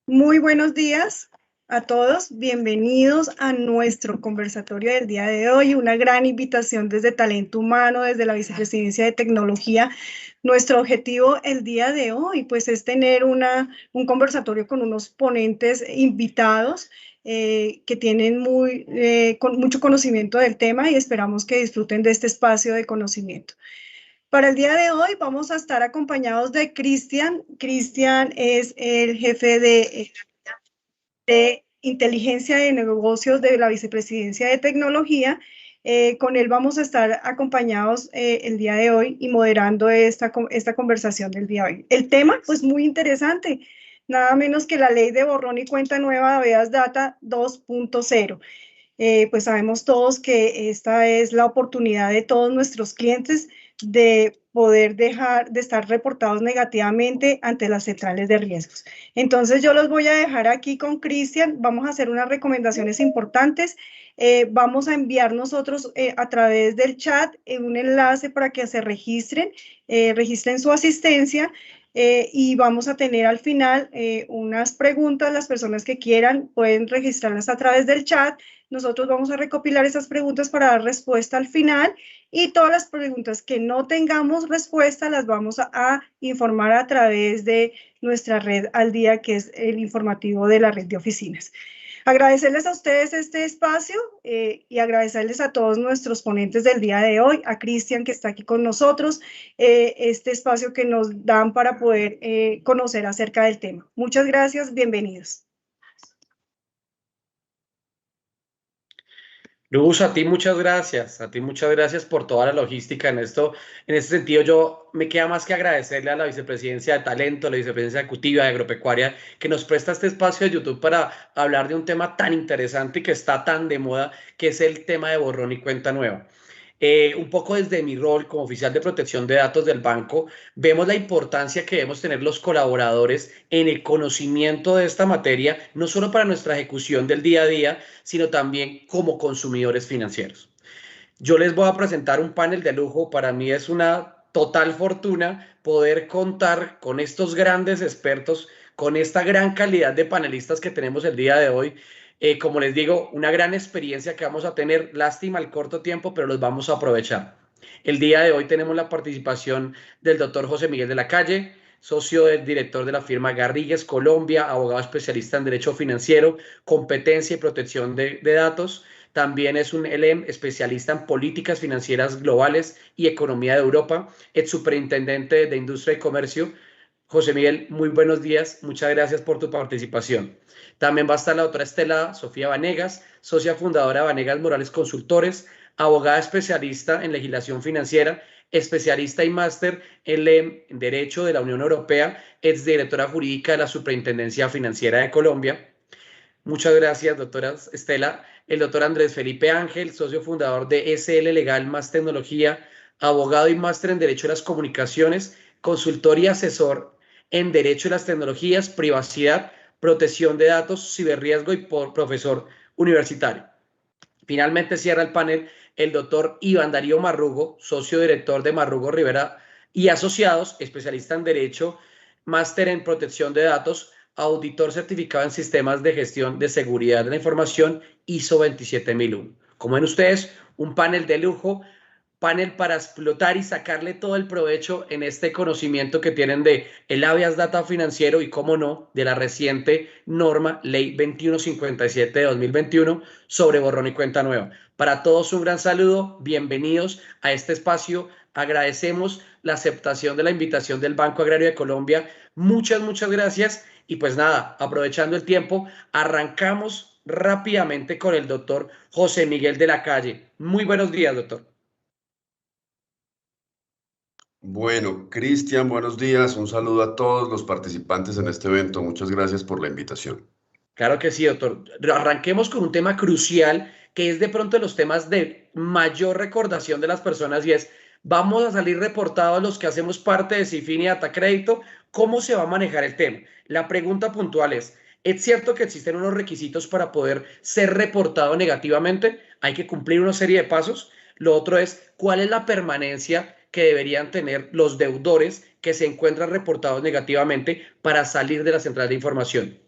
Muy buenos días a todos, bienvenidos a nuestro conversatorio del día de hoy, una gran invitación desde Talento Humano, desde la Vicepresidencia de Tecnología. Nuestro objetivo el día de hoy pues es tener un conversatorio con unos ponentes invitados que tienen con mucho conocimiento del tema y esperamos que disfruten de este espacio de conocimiento. Para el día de hoy vamos a estar acompañados de Cristian. Cristian es el jefe de inteligencia de negocios de la Vicepresidencia de Tecnología. Con él vamos a estar acompañados el día de hoy y moderando esta conversación del día de hoy. El tema, pues muy interesante, nada menos que la ley de borrón y cuenta nueva de Habeas Data 2.0. Pues sabemos todos que esta es la oportunidad de todos nuestros clientes de poder dejar de estar reportados negativamente ante las centrales de riesgos. Entonces yo los voy a dejar aquí con Cristian, vamos a hacer unas recomendaciones importantes, vamos a enviar nosotros a través del chat un enlace para que se registren su asistencia y vamos a tener al final unas preguntas, las personas que quieran pueden registrarlas a través del chat. Nosotros vamos a recopilar esas preguntas para dar respuesta al final y todas las preguntas que no tengamos respuesta las vamos a informar a través de nuestra red al día, que es el informativo de la red de oficinas. Agradecerles a ustedes este espacio y agradecerles a todos nuestros ponentes del día de hoy, a Cristian que está aquí con nosotros, este espacio que nos dan para poder conocer acerca del tema. Muchas gracias, bienvenidos. Luz, a ti muchas gracias por toda la logística en esto. En este sentido, yo me queda más que agradecerle a la Vicepresidencia de Talento, a la Vicepresidencia Ejecutiva de Agropecuaria, que nos presta este espacio de YouTube para hablar de un tema tan interesante y que está tan de moda, que es el tema de borrón y cuenta nueva. Un poco desde mi rol como oficial de protección de datos del banco, vemos la importancia que debemos tener los colaboradores en el conocimiento de esta materia, no solo para nuestra ejecución del día a día, sino también como consumidores financieros. Yo les voy a presentar un panel de lujo. Para mí es una total fortuna poder contar con estos grandes expertos, con esta gran calidad de panelistas que tenemos el día de hoy. Como les digo, una gran experiencia que vamos a tener, lástima el corto tiempo, pero los vamos a aprovechar. El día de hoy tenemos la participación del doctor José Miguel de la Calle, socio del director de la firma Garrigues Colombia, abogado especialista en Derecho Financiero, Competencia y Protección de Datos. También es un LM especialista en políticas financieras globales y economía de Europa, ex superintendente de Industria y Comercio. José Miguel, muy buenos días. Muchas gracias por tu participación. También va a estar la doctora Estela Sofía Vanegas, socia fundadora de Vanegas Morales Consultores, abogada especialista en legislación financiera, especialista y máster en Derecho de la Unión Europea, ex directora jurídica de la Superintendencia Financiera de Colombia. Muchas gracias, doctora Estela. El doctor Andrés Felipe Ángel, socio fundador de SL Legal más Tecnología, abogado y máster en Derecho de las Comunicaciones, consultor y asesor en Derecho de las Tecnologías, Privacidad, Protección de Datos, Ciberriesgo y profesor universitario. Finalmente cierra el panel el doctor Iván Darío Marrugo, socio director de Marrugo Rivera y Asociados, especialista en Derecho, máster en Protección de Datos, auditor certificado en Sistemas de Gestión de Seguridad de la Información, ISO 27001. Como ven ustedes, un panel de lujo, panel para explotar y sacarle todo el provecho en este conocimiento que tienen de el habeas data financiero y, cómo no, de la reciente norma Ley 2157 de 2021 sobre borrón y cuenta nueva. Para todos un gran saludo, bienvenidos a este espacio. Agradecemos la aceptación de la invitación del Banco Agrario de Colombia. Muchas gracias. Y pues nada, aprovechando el tiempo, arrancamos rápidamente con el doctor José Miguel de la Calle. Muy buenos días, doctor. Bueno, Cristian, buenos días. Un saludo a todos los participantes en este evento. Muchas gracias por la invitación. Claro que sí, doctor. Arranquemos con un tema crucial que es de pronto de los temas de mayor recordación de las personas y es, vamos a salir reportados los que hacemos parte de Cifin y Datacrédito. ¿Cómo se va a manejar el tema? La pregunta puntual ¿es cierto que existen unos requisitos para poder ser reportado negativamente? Hay que cumplir una serie de pasos. Lo otro es, ¿cuál es la permanencia que deberían tener los deudores que se encuentran reportados negativamente para salir de la central de información?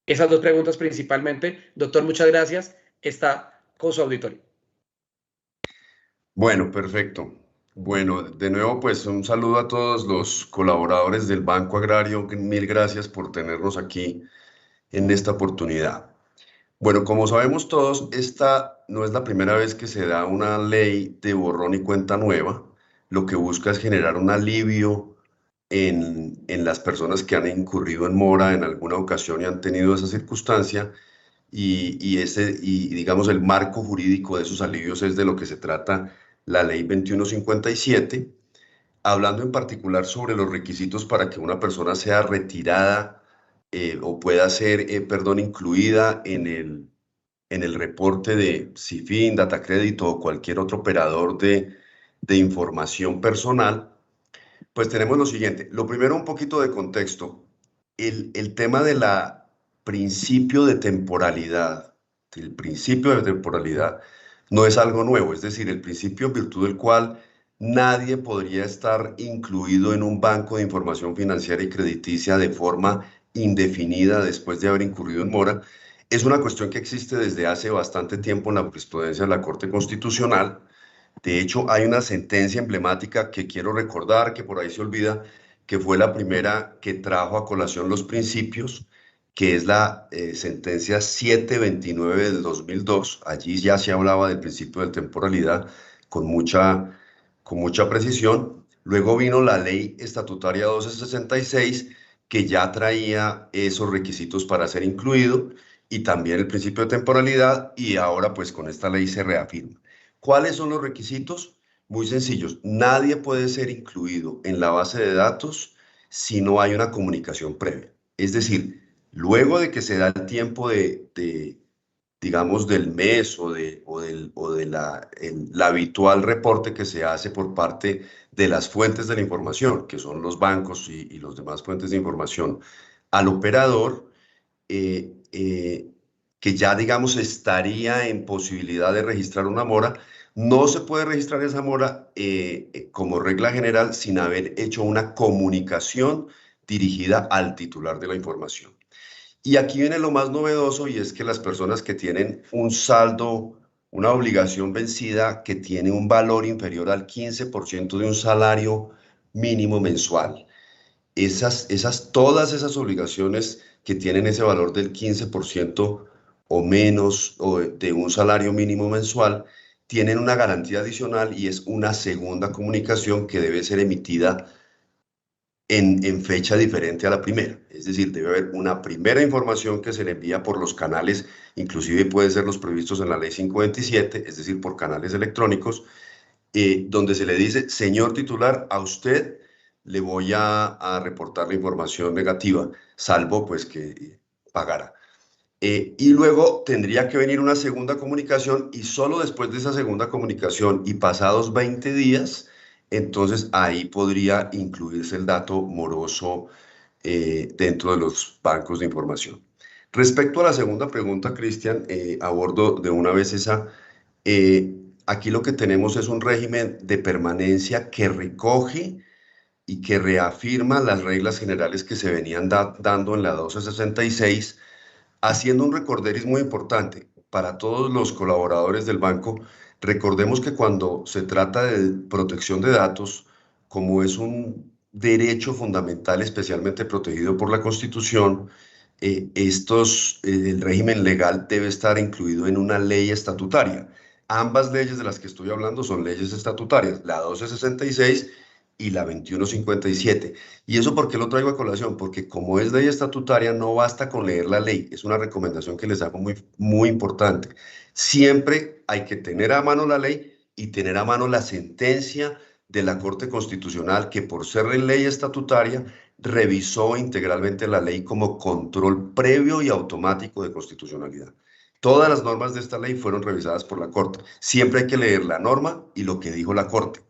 Esas dos preguntas principalmente. Doctor, muchas gracias. Está con su auditorio. Bueno, perfecto. Bueno, de nuevo, pues un saludo a todos los colaboradores del Banco Agrario. Mil gracias por tenernos aquí en esta oportunidad. Bueno, como sabemos todos, esta no es la primera vez que se da una ley de borrón y cuenta nueva. Lo que busca es generar un alivio en las personas que han incurrido en mora en alguna ocasión y han tenido esa circunstancia. Y digamos, el marco jurídico de esos alivios es de lo que se trata la Ley 2157, hablando en particular sobre los requisitos para que una persona sea retirada o pueda ser, perdón, incluida en el reporte de CIFIN, Datacrédito o cualquier otro operador de información personal. Pues tenemos lo siguiente. Lo primero, un poquito de contexto. El tema de la principio de temporalidad, el principio de temporalidad no es algo nuevo, es decir, el principio en virtud del cual nadie podría estar incluido en un banco de información financiera y crediticia de forma indefinida después de haber incurrido en mora, es una cuestión que existe desde hace bastante tiempo en la jurisprudencia de la Corte Constitucional. De hecho, hay una sentencia emblemática que quiero recordar, que por ahí se olvida, que fue la primera que trajo a colación los principios, que es la sentencia 729 del 2002. Allí ya se hablaba del principio de temporalidad con mucha precisión. Luego vino la ley estatutaria 1266, que ya traía esos requisitos para ser incluido, y también el principio de temporalidad, y ahora pues con esta ley se reafirma. ¿Cuáles son los requisitos? Muy sencillos. Nadie puede ser incluido en la base de datos si no hay una comunicación previa. Es decir, luego de que se da el tiempo digamos, del mes o de la habitual reporte que se hace por parte de las fuentes de la información, que son los bancos y los demás fuentes de información, al operador, que ya, digamos, estaría en posibilidad de registrar una mora. No se puede registrar esa mora como regla general sin haber hecho una comunicación dirigida al titular de la información. Y aquí viene lo más novedoso, y es que las personas que tienen un saldo, una obligación vencida que tiene un valor inferior al 15% de un salario mínimo mensual, todas esas obligaciones que tienen ese valor del 15% o menos o de un salario mínimo mensual, tienen una garantía adicional, y es una segunda comunicación que debe ser emitida en fecha diferente a la primera. Es decir, debe haber una primera información que se le envía por los canales, inclusive puede ser los previstos en la ley 527, es decir, por canales electrónicos, donde se le dice: señor titular, a usted le voy a reportar la información negativa, salvo pues que pagara. Y luego tendría que venir una segunda comunicación, y solo después de esa segunda comunicación y pasados 20 días, entonces ahí podría incluirse el dato moroso dentro de los bancos de información. Respecto a la segunda pregunta, Cristian, abordo de una vez esa. Aquí lo que tenemos es un régimen de permanencia que recoge y que reafirma las reglas generales que se venían dando en la 1266, haciendo un recorderis muy importante para todos los colaboradores del banco. Recordemos que cuando se trata de protección de datos, como es un derecho fundamental especialmente protegido por la Constitución, el régimen legal debe estar incluido en una ley estatutaria. Ambas leyes de las que estoy hablando son leyes estatutarias, la 1266 y la 2157. ¿Y eso por qué lo traigo a colación? Porque como es ley estatutaria, no basta con leer la ley. Es una recomendación que les hago muy, muy importante. Siempre hay que tener a mano la ley y tener a mano la sentencia de la Corte Constitucional, que por ser ley estatutaria revisó integralmente la ley como control previo y automático de constitucionalidad. Todas las normas de esta ley fueron revisadas por la Corte. Siempre hay que leer la norma y lo que dijo la Corte.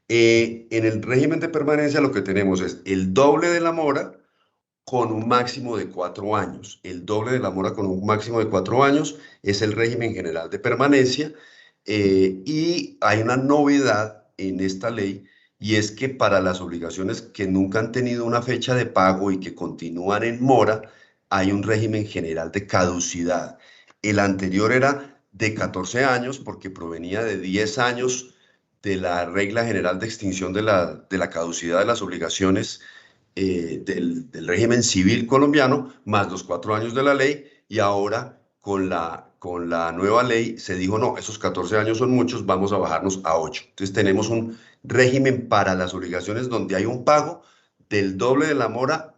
En el régimen de permanencia lo que tenemos es el doble de la mora con un máximo de 4 años. El doble de la mora con un máximo de 4 años es el régimen general de permanencia. Y hay una novedad en esta ley, y es que para las obligaciones que nunca han tenido una fecha de pago y que continúan en mora, hay un régimen general de caducidad. El anterior era de 14 años porque provenía de 10 años de la regla general de extinción de la caducidad de las obligaciones del régimen civil colombiano, más los 4 años de la ley, y ahora con la nueva ley se dijo, no, esos 14 años son muchos, vamos a bajarnos a 8. Entonces tenemos un régimen para las obligaciones donde hay un pago del doble de la mora,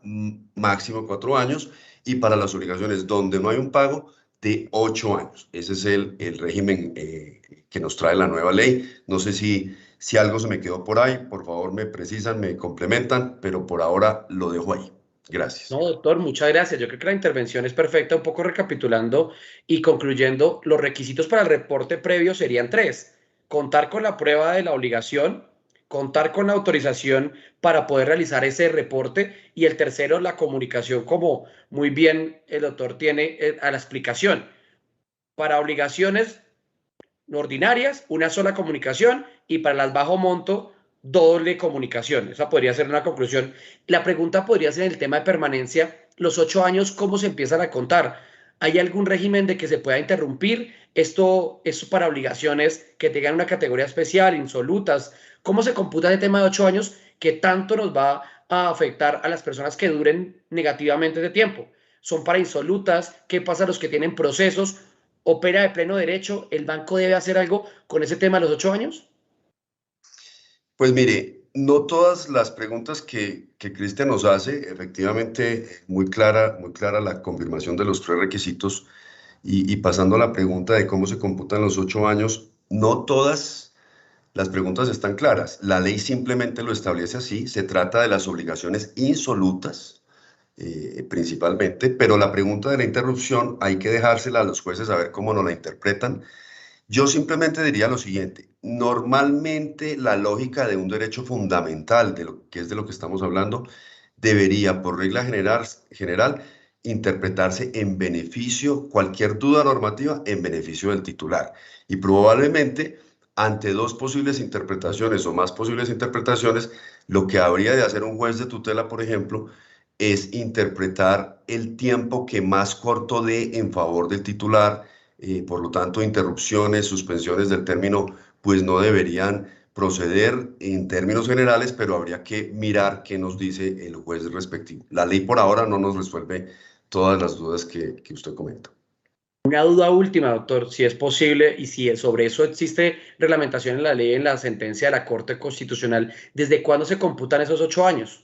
máximo 4 años, y para las obligaciones donde no hay un pago, de 8 años. Ese es el régimen que nos trae la nueva ley. No sé si algo se me quedó por ahí, por favor me precisan, me complementan, pero por ahora lo dejo ahí. Gracias. No, doctor, muchas gracias. Yo creo que la intervención es perfecta. Un poco recapitulando y concluyendo, los requisitos para el reporte previo serían 3. Contar con la prueba de la obligación, contar con la autorización para poder realizar ese reporte, y el tercero, la comunicación, como muy bien el doctor tiene a la explicación. Para obligaciones ordinarias, una sola comunicación, y para las bajo monto, doble comunicación. Esa podría ser una conclusión. La pregunta podría ser en el tema de permanencia, los 8 años, ¿cómo se empiezan a contar? ¿Hay algún régimen de que se pueda interrumpir? Esto para obligaciones que tengan una categoría especial, insolutas. ¿Cómo se computa ese tema de 8 años que tanto nos va a afectar a las personas que duren negativamente de tiempo? ¿Son para insolutas? ¿Qué pasa a los que tienen procesos? ¿Opera de pleno derecho? ¿El banco debe hacer algo con ese tema de los 8 años? Pues mire, no todas las preguntas que Cristian nos hace, efectivamente, muy clara la confirmación de los 3 requisitos, y pasando a la pregunta de cómo se computan los 8 años, no todas las preguntas están claras. La ley simplemente lo establece así, se trata de las obligaciones insolutas, principalmente, pero la pregunta de la interrupción hay que dejársela a los jueces a ver cómo nos la interpretan. Yo simplemente diría lo siguiente: normalmente la lógica de un derecho fundamental, de lo que es de lo que estamos hablando, debería, por regla general, interpretarse en beneficio, cualquier duda normativa, en beneficio del titular. Y probablemente, ante 2 posibles interpretaciones o más posibles interpretaciones, lo que habría de hacer un juez de tutela, por ejemplo, es interpretar el tiempo que más corto dé en favor del titular. Por lo tanto, interrupciones, suspensiones del término, pues no deberían proceder en términos generales, pero habría que mirar qué nos dice el juez respectivo. La ley por ahora no nos resuelve todas las dudas que usted comenta. Una duda última, doctor, si es posible y si sobre eso existe reglamentación en la ley, en la sentencia de la Corte Constitucional, ¿desde cuándo se computan esos 8 años?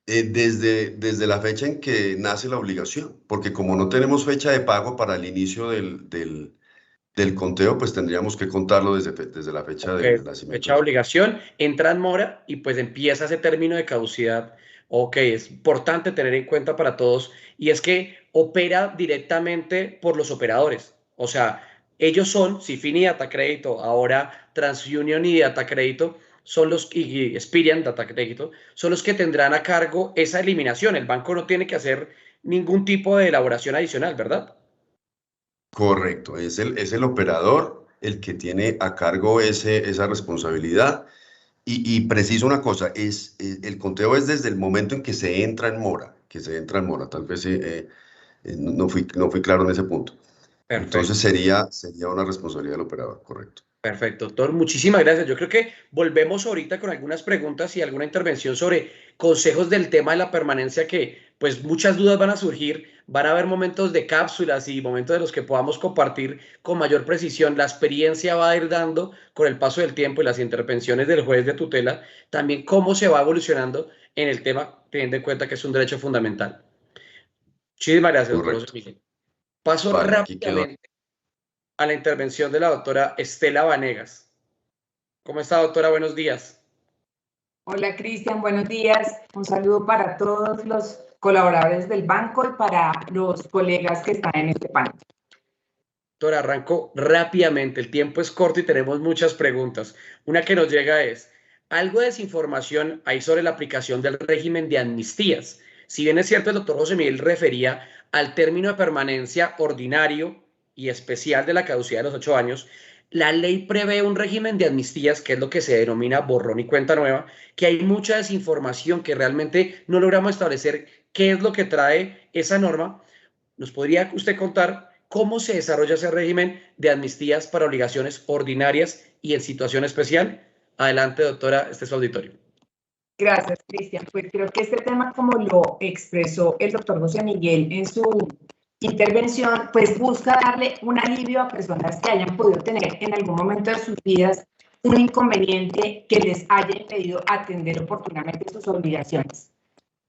Desde la fecha en que nace la obligación, porque como no tenemos fecha de pago para el inicio del conteo, pues tendríamos que contarlo desde la fecha Okay. del nacimiento. Fecha de obligación, entra en mora y pues empieza ese término de caducidad. Ok, es importante tener en cuenta para todos, y es que opera directamente por los operadores. O sea, ellos son, Cifin y Datacrédito, ahora TransUnion y Datacrédito, son los, y Experian Datacrédito, son los que tendrán a cargo esa eliminación. El banco no tiene que hacer ningún tipo de elaboración adicional, ¿verdad? Correcto, es el operador el que tiene a cargo esa responsabilidad. Y preciso una cosa, el conteo es desde el momento en que se entra en mora, tal vez no fui claro en ese punto. Perfecto. Entonces sería una responsabilidad del operador, correcto. Perfecto, doctor. Muchísimas gracias. Yo creo que volvemos ahorita con algunas preguntas y alguna intervención sobre consejos del tema de la permanencia, que pues muchas dudas van a surgir. Van a haber momentos de cápsulas y momentos de los que podamos compartir con mayor precisión. La experiencia va a ir dando con el paso del tiempo y las intervenciones del juez de tutela, también cómo se va evolucionando en el tema, teniendo en cuenta que es un derecho fundamental. Muchísimas gracias, doctor José Miguel. Paso Vale, aquí quedó. rápidamente a la intervención de la doctora Estela Vanegas. ¿Cómo está, doctora? Buenos días. Hola, Cristian, buenos días. Un saludo para todos los colaboradores del banco y para los colegas que están en este panel. Doctora, arranco rápidamente. El tiempo es corto y tenemos muchas preguntas. Una que nos llega es, algo de desinformación hay sobre la aplicación del régimen de amnistías. Si bien es cierto, el doctor José Miguel refería al término de permanencia ordinario y especial de la caducidad de los 8 años, la ley prevé un régimen de amnistías, que es lo que se denomina borrón y cuenta nueva, que hay mucha desinformación, que realmente no logramos establecer qué es lo que trae esa norma. ¿Nos podría usted contar cómo se desarrolla ese régimen de amnistías para obligaciones ordinarias y en situación especial? Adelante, doctora, este es su auditorio. Gracias, Cristian. Pues creo que este tema, como lo expresó el doctor José Miguel en su intervención, pues busca darle un alivio a personas que hayan podido tener en algún momento de sus vidas un inconveniente que les haya impedido atender oportunamente sus obligaciones.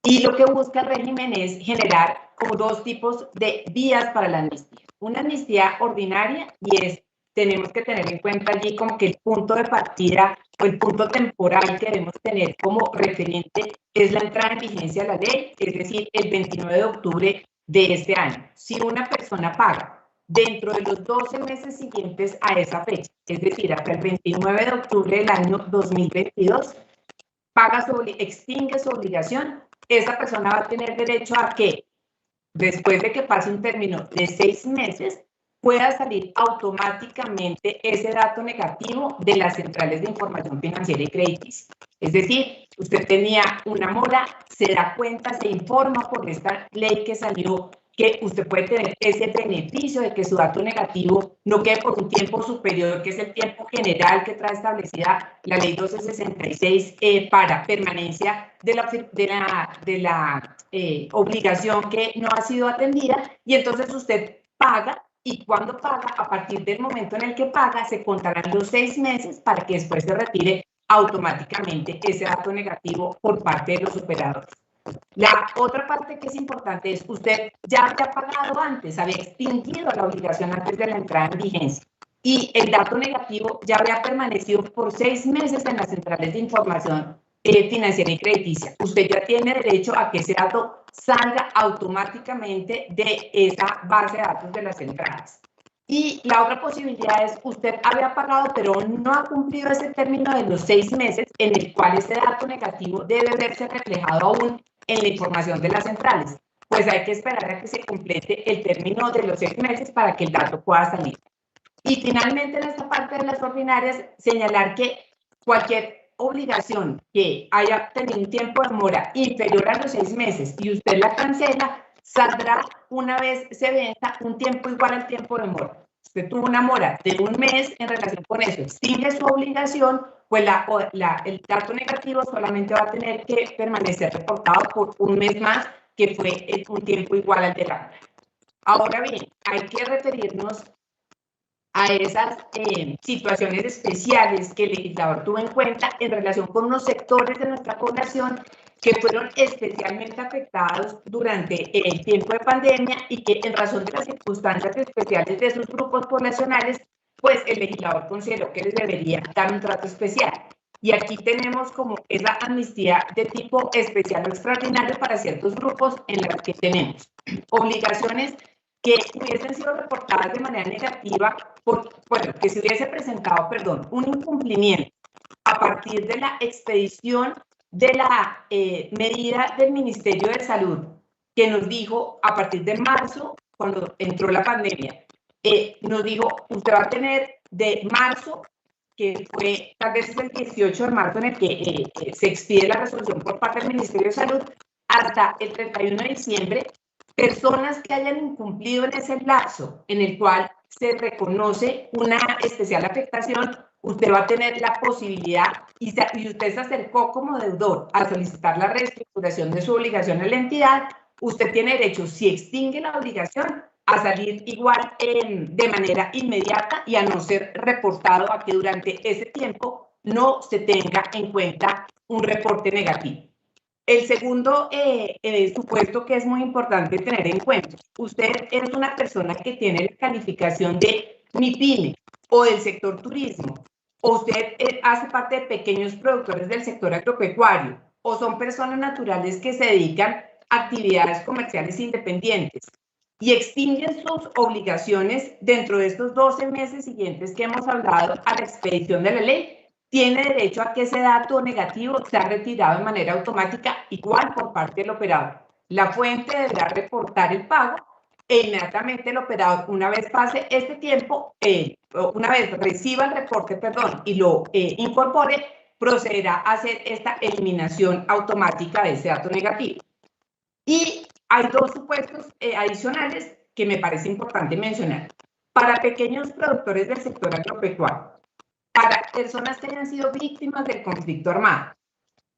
Y lo que busca el régimen es generar como dos tipos de vías para la amnistía. Una amnistía ordinaria, y tenemos que tener en cuenta allí como que el punto de partida o el punto temporal que debemos tener como referente es la entrada en vigencia de la ley, es decir, el 29 de octubre de este año. Si una persona paga dentro de los 12 meses siguientes a esa fecha, es decir, hasta el 29 de octubre del año 2022, extingue su obligación, esa persona va a tener derecho a que, después de que pase un término de 6 meses, pueda salir automáticamente ese dato negativo de las centrales de información financiera y crediticia. Es decir, usted tenía una mora, se da cuenta, se informa por esta ley que salió que usted puede tener ese beneficio de que su dato negativo no quede por un tiempo superior, que es el tiempo general que trae establecida la ley 1266 para permanencia de la obligación que no ha sido atendida, y entonces usted paga, y cuando paga, a partir del momento en el que paga, se contarán los 6 meses para que después se retire automáticamente ese dato negativo por parte de los operadores. La otra parte que es importante es usted ya había pagado antes, había extinguido la obligación antes de la entrada en vigencia, y el dato negativo ya había permanecido por 6 meses en las centrales de información financiera y crediticia. Usted ya tiene derecho a que ese dato salga automáticamente de esa base de datos de las centrales. Y la otra posibilidad es, usted había pagado, pero no ha cumplido ese término de los 6 meses en el cual ese dato negativo debe verse reflejado aún en la información de las centrales. Pues hay que esperar a que se complete el término de los 6 meses para que el dato pueda salir. Y finalmente, en esta parte de las ordinarias, señalar que cualquier obligación que haya tenido un tiempo de mora inferior a los 6 meses y usted la cancela, saldrá una vez se venza un tiempo igual al tiempo de mora. Usted tuvo una mora de 1 mes en relación con eso, extingue su obligación, pues el dato negativo solamente va a tener que permanecer reportado por 1 mes más, que fue un tiempo igual al de la mora. Ahora bien, hay que referirnos a esas situaciones especiales que el legislador tuvo en cuenta en relación con unos sectores de nuestra población que fueron especialmente afectados durante el tiempo de pandemia, y que en razón de las circunstancias especiales de esos grupos poblacionales, pues el legislador consideró que les debería dar un trato especial. Y aquí tenemos como esa amnistía de tipo especial o extraordinario para ciertos grupos, en las que tenemos obligaciones que hubiesen sido reportadas de manera negativa, que se hubiese presentado, un incumplimiento a partir de la expedición de la medida del Ministerio de Salud, que nos dijo a partir de marzo, cuando entró la pandemia, nos dijo, usted va a tener de marzo, que fue tal vez el 18 de marzo en el que se expide la resolución por parte del Ministerio de Salud, hasta el 31 de diciembre, personas que hayan incumplido en ese lapso en el cual se reconoce una especial afectación, usted va a tener la posibilidad, y usted se acercó como deudor a solicitar la reestructuración de su obligación en la entidad, usted tiene derecho, si extingue la obligación, a salir igual de manera inmediata y a no ser reportado, a que durante ese tiempo no se tenga en cuenta un reporte negativo. El segundo supuesto que es muy importante tener en cuenta: usted es una persona que tiene la calificación de MIPYME o del sector turismo, o usted hace parte de pequeños productores del sector agropecuario, o son personas naturales que se dedican a actividades comerciales independientes y extinguen sus obligaciones dentro de estos 12 meses siguientes que hemos hablado a la expedición de la ley, tiene derecho a que ese dato negativo sea retirado de manera automática, igual por parte del operador. La fuente deberá reportar el pago, e inmediatamente el operador, una vez pase este tiempo, una vez reciba el reporte, y lo incorpore, procederá a hacer esta eliminación automática de ese dato negativo. Y hay dos supuestos adicionales que me parece importante mencionar. Para pequeños productores del sector agropecuario, para personas que hayan sido víctimas del conflicto armado,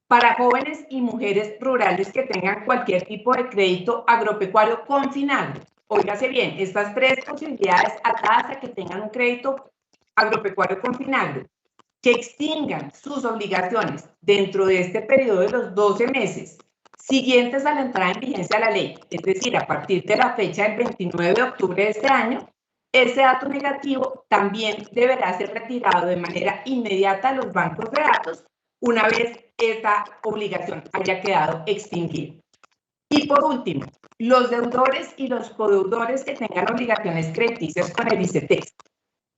para jóvenes y mujeres rurales que tengan cualquier tipo de crédito agropecuario con Finagro. Óigase bien, estas tres posibilidades atadas a que tengan un crédito agropecuario con Finagro, que extingan sus obligaciones dentro de este periodo de los 12 meses siguientes a la entrada en vigencia de la ley, es decir, a partir de la fecha del 29 de octubre de este año, ese dato negativo también deberá ser retirado de manera inmediata a los bancos de datos una vez esta obligación haya quedado extinguida. Y por último, los deudores y los codeudores que tengan obligaciones crediticias con el ICETEX,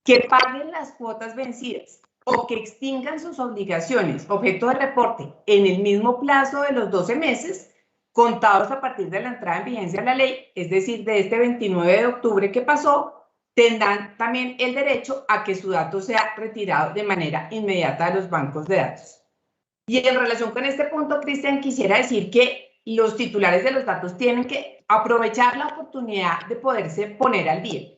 que paguen las cuotas vencidas o que extingan sus obligaciones objeto de reporte en el mismo plazo de los 12 meses, contados a partir de la entrada en vigencia de la ley, es decir, de este 29 de octubre que pasó, tendrán también el derecho a que su dato sea retirado de manera inmediata de los bancos de datos. Y en relación con este punto, Cristian, quisiera decir que los titulares de los datos tienen que aprovechar la oportunidad de poderse poner al día.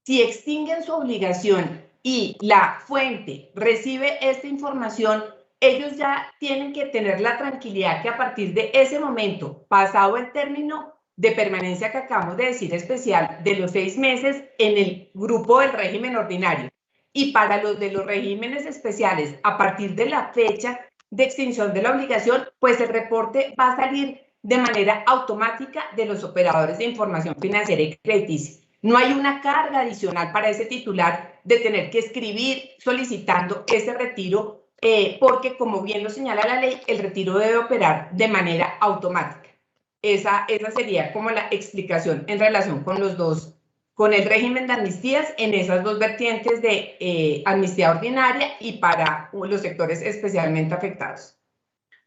Si extinguen su obligación y la fuente recibe esta información, ellos ya tienen que tener la tranquilidad que a partir de ese momento, pasado el término de permanencia que acabamos de decir especial de los 6 meses en el grupo del régimen ordinario, y para los de los regímenes especiales, a partir de la fecha de extinción de la obligación, pues el reporte va a salir de manera automática de los operadores de información financiera y crediticia. No hay una carga adicional para ese titular de tener que escribir solicitando ese retiro, porque como bien lo señala la ley, el retiro debe operar de manera automática. Esa sería como la explicación en relación con los dos, con el régimen de amnistías en esas dos vertientes de amnistía ordinaria y para los sectores especialmente afectados.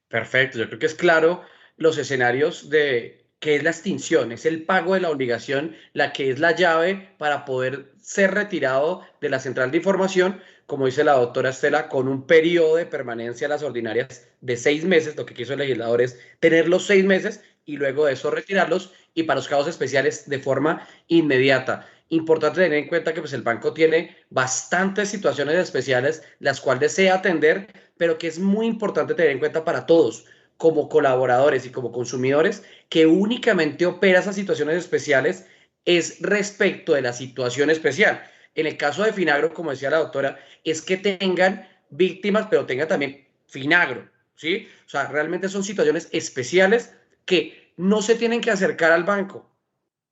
Perfecto, yo creo que es claro los escenarios de qué es la extinción, es el pago de la obligación, la que es la llave para poder ser retirado de la central de información, como dice la doctora Estela, con un periodo de permanencia en las ordinarias de 6 meses. Lo que quiso el legislador es tener los 6 meses y luego de eso retirarlos, y para los casos especiales de forma inmediata. Importante tener en cuenta que pues, el banco tiene bastantes situaciones especiales las cuales desea atender, pero que es muy importante tener en cuenta para todos, como colaboradores y como consumidores, que únicamente opera esas situaciones especiales es respecto de la situación especial. En el caso de Finagro, como decía la doctora, es que tengan víctimas, pero tengan también Finagro, ¿sí? O sea, realmente son situaciones especiales que no se tienen que acercar al banco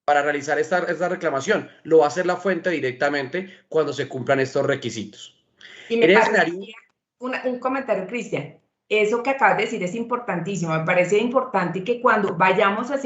para realizar esta reclamación. Lo va a hacer la fuente directamente cuando se cumplan estos requisitos. Y me parece un comentario, Cristian. Eso que acabas de decir es importantísimo. Me parece importante que cuando vayamos a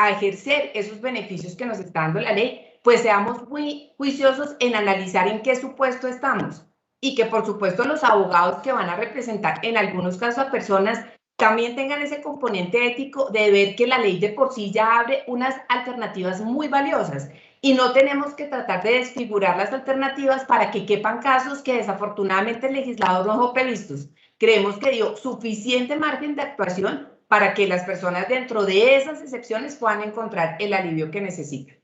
ejercer esos beneficios que nos está dando la ley, pues seamos muy juiciosos en analizar en qué supuesto estamos. Y que, por supuesto, los abogados que van a representar en algunos casos a personas también tengan ese componente ético de ver que la ley de por sí ya abre unas alternativas muy valiosas y no tenemos que tratar de desfigurar las alternativas para que quepan casos que desafortunadamente el legislador no dejó previstos. Creemos que dio suficiente margen de actuación para que las personas dentro de esas excepciones puedan encontrar el alivio que necesitan.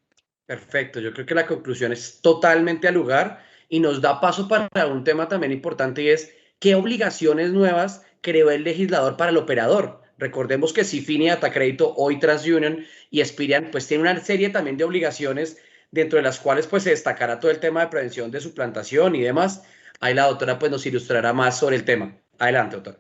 Perfecto, yo creo que la conclusión es totalmente al lugar y nos da paso para un tema también importante, y es qué obligaciones nuevas creó el legislador para el operador. Recordemos que Sifin y Datacrédito, hoy TransUnion y Experian, pues tienen una serie también de obligaciones, dentro de las cuales pues se destacará todo el tema de prevención de suplantación y demás. Ahí la doctora pues nos ilustrará más sobre el tema. Adelante, doctora.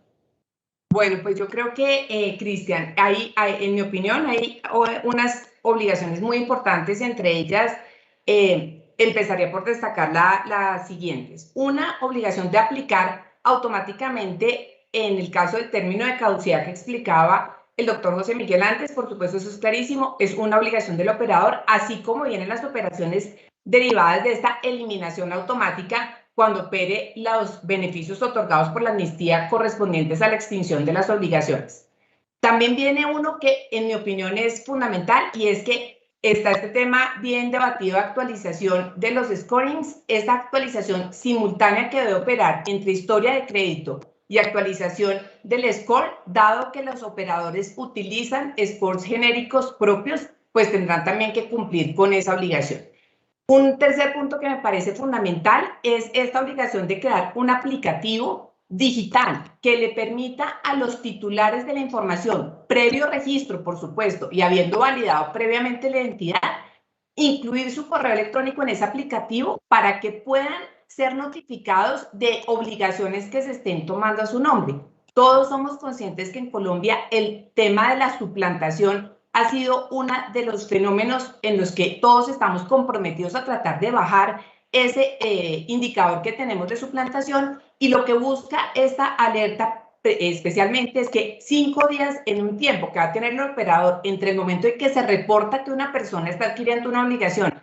Bueno, pues yo creo que, Cristian, en mi opinión, hay unas obligaciones muy importantes, entre ellas, empezaría por destacar las siguientes. Una obligación de aplicar automáticamente, en el caso del término de caducidad que explicaba el doctor José Miguel antes, por supuesto eso es clarísimo, es una obligación del operador, así como vienen las operaciones derivadas de esta eliminación automática cuando opere los beneficios otorgados por la amnistía correspondientes a la extinción de las obligaciones. También viene uno que en mi opinión es fundamental, y es que está este tema bien debatido de actualización de los scorings, esta actualización simultánea que debe operar entre historia de crédito y actualización del score, dado que los operadores utilizan scores genéricos propios, pues tendrán también que cumplir con esa obligación. Un tercer punto que me parece fundamental es esta obligación de crear un aplicativo digital que le permita a los titulares de la información, previo registro, por supuesto, y habiendo validado previamente la identidad, incluir su correo electrónico en ese aplicativo para que puedan ser notificados de obligaciones que se estén tomando a su nombre. Todos somos conscientes que en Colombia el tema de la suplantación ha sido uno de los fenómenos en los que todos estamos comprometidos a tratar de bajar ese indicador que tenemos de suplantación, y lo que busca esta alerta especialmente es que 5 días en un tiempo que va a tener el operador entre el momento en que se reporta que una persona está adquiriendo una obligación,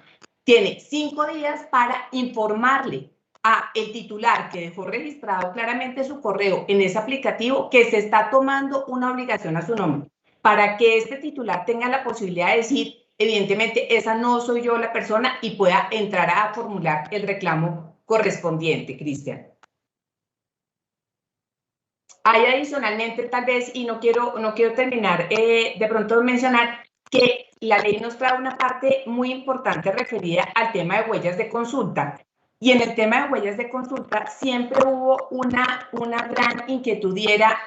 tiene 5 días para informarle a el titular que dejó registrado claramente su correo en ese aplicativo que se está tomando una obligación a su nombre, para que este titular tenga la posibilidad de decir, evidentemente, esa no soy yo la persona, y pueda entrar a formular el reclamo correspondiente, Cristian. Hay adicionalmente, tal vez, y no quiero terminar de pronto de mencionar, que la ley nos trae una parte muy importante referida al tema de huellas de consulta. Y en el tema de huellas de consulta siempre hubo una gran inquietud, y era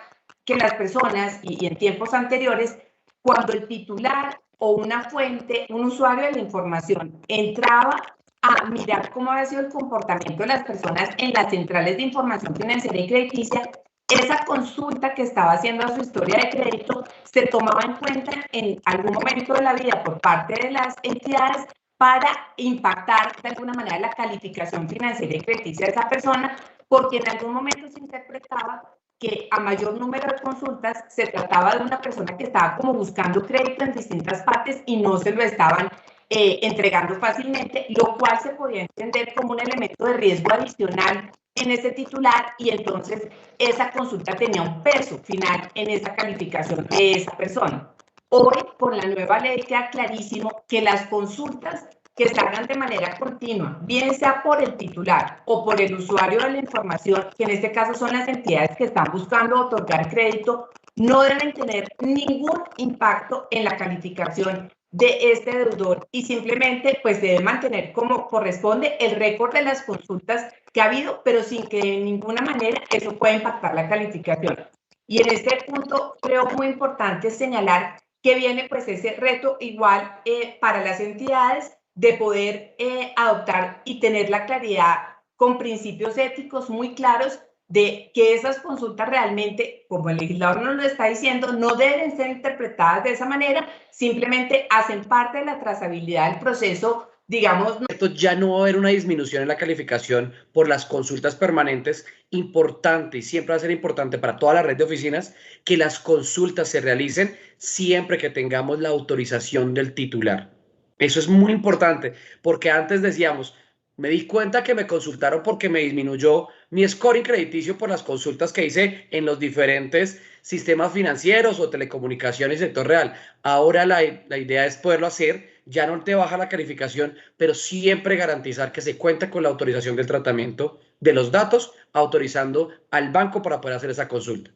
que las personas, y en tiempos anteriores, cuando el titular o una fuente, un usuario de la información, entraba a mirar cómo había sido el comportamiento de las personas en las centrales de información financiera y crediticia, esa consulta que estaba haciendo a su historia de crédito se tomaba en cuenta en algún momento de la vida por parte de las entidades para impactar de alguna manera la calificación financiera y crediticia de esa persona, porque en algún momento se interpretaba que a mayor número de consultas se trataba de una persona que estaba como buscando crédito en distintas partes y no se lo estaban entregando fácilmente, lo cual se podía entender como un elemento de riesgo adicional en ese titular, y entonces esa consulta tenía un peso final en esa calificación de esa persona. Hoy, con la nueva ley, queda clarísimo que las consultas que se hagan de manera continua, bien sea por el titular o por el usuario de la información, que en este caso son las entidades que están buscando otorgar crédito, no deben tener ningún impacto en la calificación de este deudor, y simplemente pues debe mantener como corresponde el récord de las consultas que ha habido, pero sin que de ninguna manera eso pueda impactar la calificación. Y en este punto creo muy importante señalar que viene pues ese reto igual para las entidades de poder adoptar y tener la claridad con principios éticos muy claros de que esas consultas realmente, como el legislador nos lo está diciendo, no deben ser interpretadas de esa manera, simplemente hacen parte de la trazabilidad del proceso, digamos. Esto ya no va a haber una disminución en la calificación por las consultas permanentes. Importante, y siempre va a ser importante para toda la red de oficinas, que las consultas se realicen siempre que tengamos la autorización del titular. Eso es muy importante, porque antes decíamos, me di cuenta que me consultaron porque me disminuyó mi scoring crediticio por las consultas que hice en los diferentes sistemas financieros o telecomunicaciones y sector real. Ahora la idea es poderlo hacer, ya no te baja la calificación, pero siempre garantizar que se cuenta con la autorización del tratamiento de los datos, autorizando al banco para poder hacer esa consulta.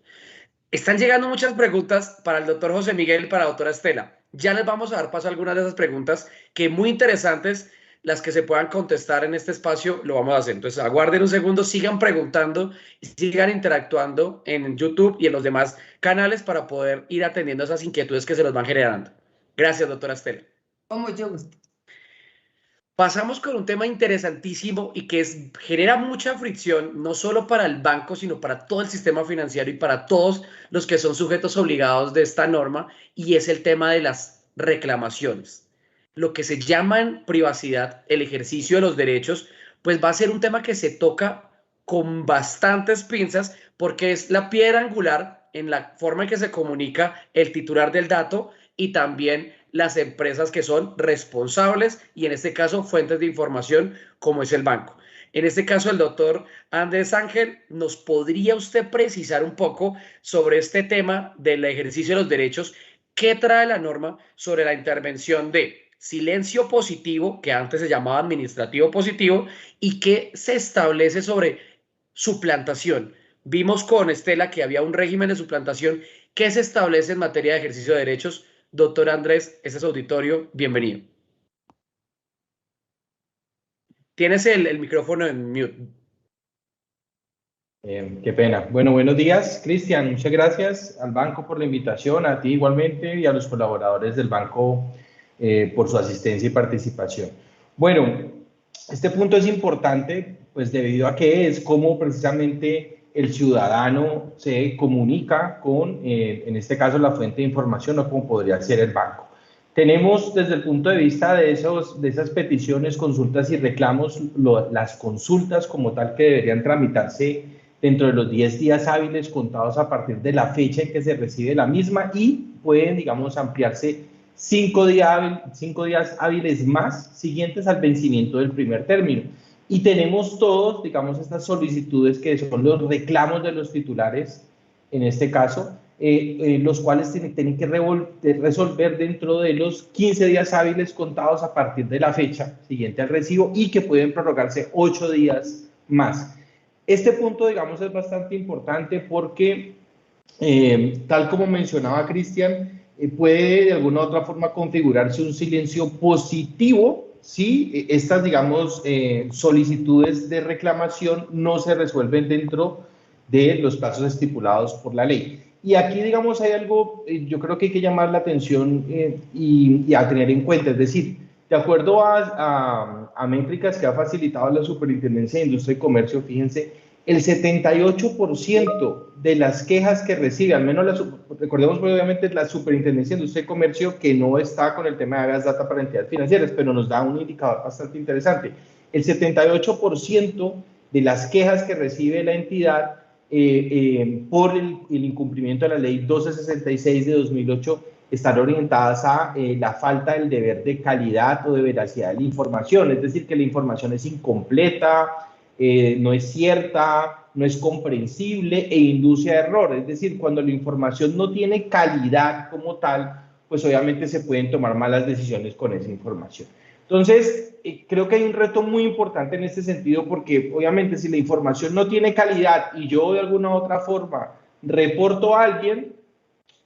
Están llegando muchas preguntas para el doctor José Miguel y para la doctora Estela. Ya les vamos a dar paso a algunas de esas preguntas que muy interesantes, las que se puedan contestar en este espacio, lo vamos a hacer. Entonces, aguarden un segundo, sigan preguntando y sigan interactuando en YouTube y en los demás canales para poder ir atendiendo esas inquietudes que se nos van generando. Gracias, doctora Estela. Con mucho gusto. Pasamos con un tema interesantísimo y que genera mucha fricción, no solo para el banco, sino para todo el sistema financiero y para todos los que son sujetos obligados de esta norma, y es el tema de las reclamaciones. Lo que se llama en privacidad el ejercicio de los derechos, pues va a ser un tema que se toca con bastantes pinzas, porque es la piedra angular en la forma en que se comunica el titular del dato y también las empresas que son responsables, y en este caso fuentes de información como es el banco. En este caso, el doctor Andrés Ángel, ¿nos podría usted precisar un poco sobre este tema del ejercicio de los derechos? ¿Qué trae la norma sobre la intervención de silencio positivo, que antes se llamaba administrativo positivo, y qué se establece sobre suplantación? Vimos con Estela que había un régimen de suplantación que se establece en materia de ejercicio de derechos. Doctor Andrés, este es su auditorio, bienvenido. Tienes el micrófono en mute. Qué pena. Bueno, buenos días, Cristian. Muchas gracias al banco por la invitación, a ti igualmente y a los colaboradores del banco por su asistencia y participación. Bueno, este punto es importante, pues debido a que es cómo precisamente el ciudadano se comunica con, en este caso, la fuente de información o como podría ser el banco. Tenemos desde el punto de vista de esas peticiones, consultas y reclamos, las consultas como tal que deberían tramitarse dentro de los 10 días hábiles contados a partir de la fecha en que se recibe la misma y pueden, digamos, ampliarse 5 días hábiles más siguientes al vencimiento del primer término. Y tenemos todos, digamos, estas solicitudes que son los reclamos de los titulares, en este caso, los cuales tienen que resolver dentro de los 15 días hábiles contados a partir de la fecha siguiente al recibo y que pueden prorrogarse 8 días más. Este punto, digamos, es bastante importante porque, tal como mencionaba Cristian, puede de alguna u otra forma configurarse un silencio positivo si estas, digamos, solicitudes de reclamación no se resuelven dentro de los plazos estipulados por la ley. Y aquí, digamos, hay algo, yo creo que hay que llamar la atención y a tener en cuenta, es decir, de acuerdo a métricas que ha facilitado la Superintendencia de Industria y Comercio, fíjense, el 78% de las quejas que recibe, al menos recordemos obviamente la Superintendencia de Industria y Comercio, que no está con el tema de habeas data para entidades financieras, pero nos da un indicador bastante interesante. El 78% de las quejas que recibe la entidad por el incumplimiento de la ley 1266 de 2008 están orientadas a la falta del deber de calidad o de veracidad de la información, es decir, que la información es incompleta, no es cierta, no es comprensible e induce a error. Es decir, cuando la información no tiene calidad como tal, pues obviamente se pueden tomar malas decisiones con esa información. Entonces, creo que hay un reto muy importante en este sentido porque obviamente si la información no tiene calidad y yo de alguna u otra forma reporto a alguien,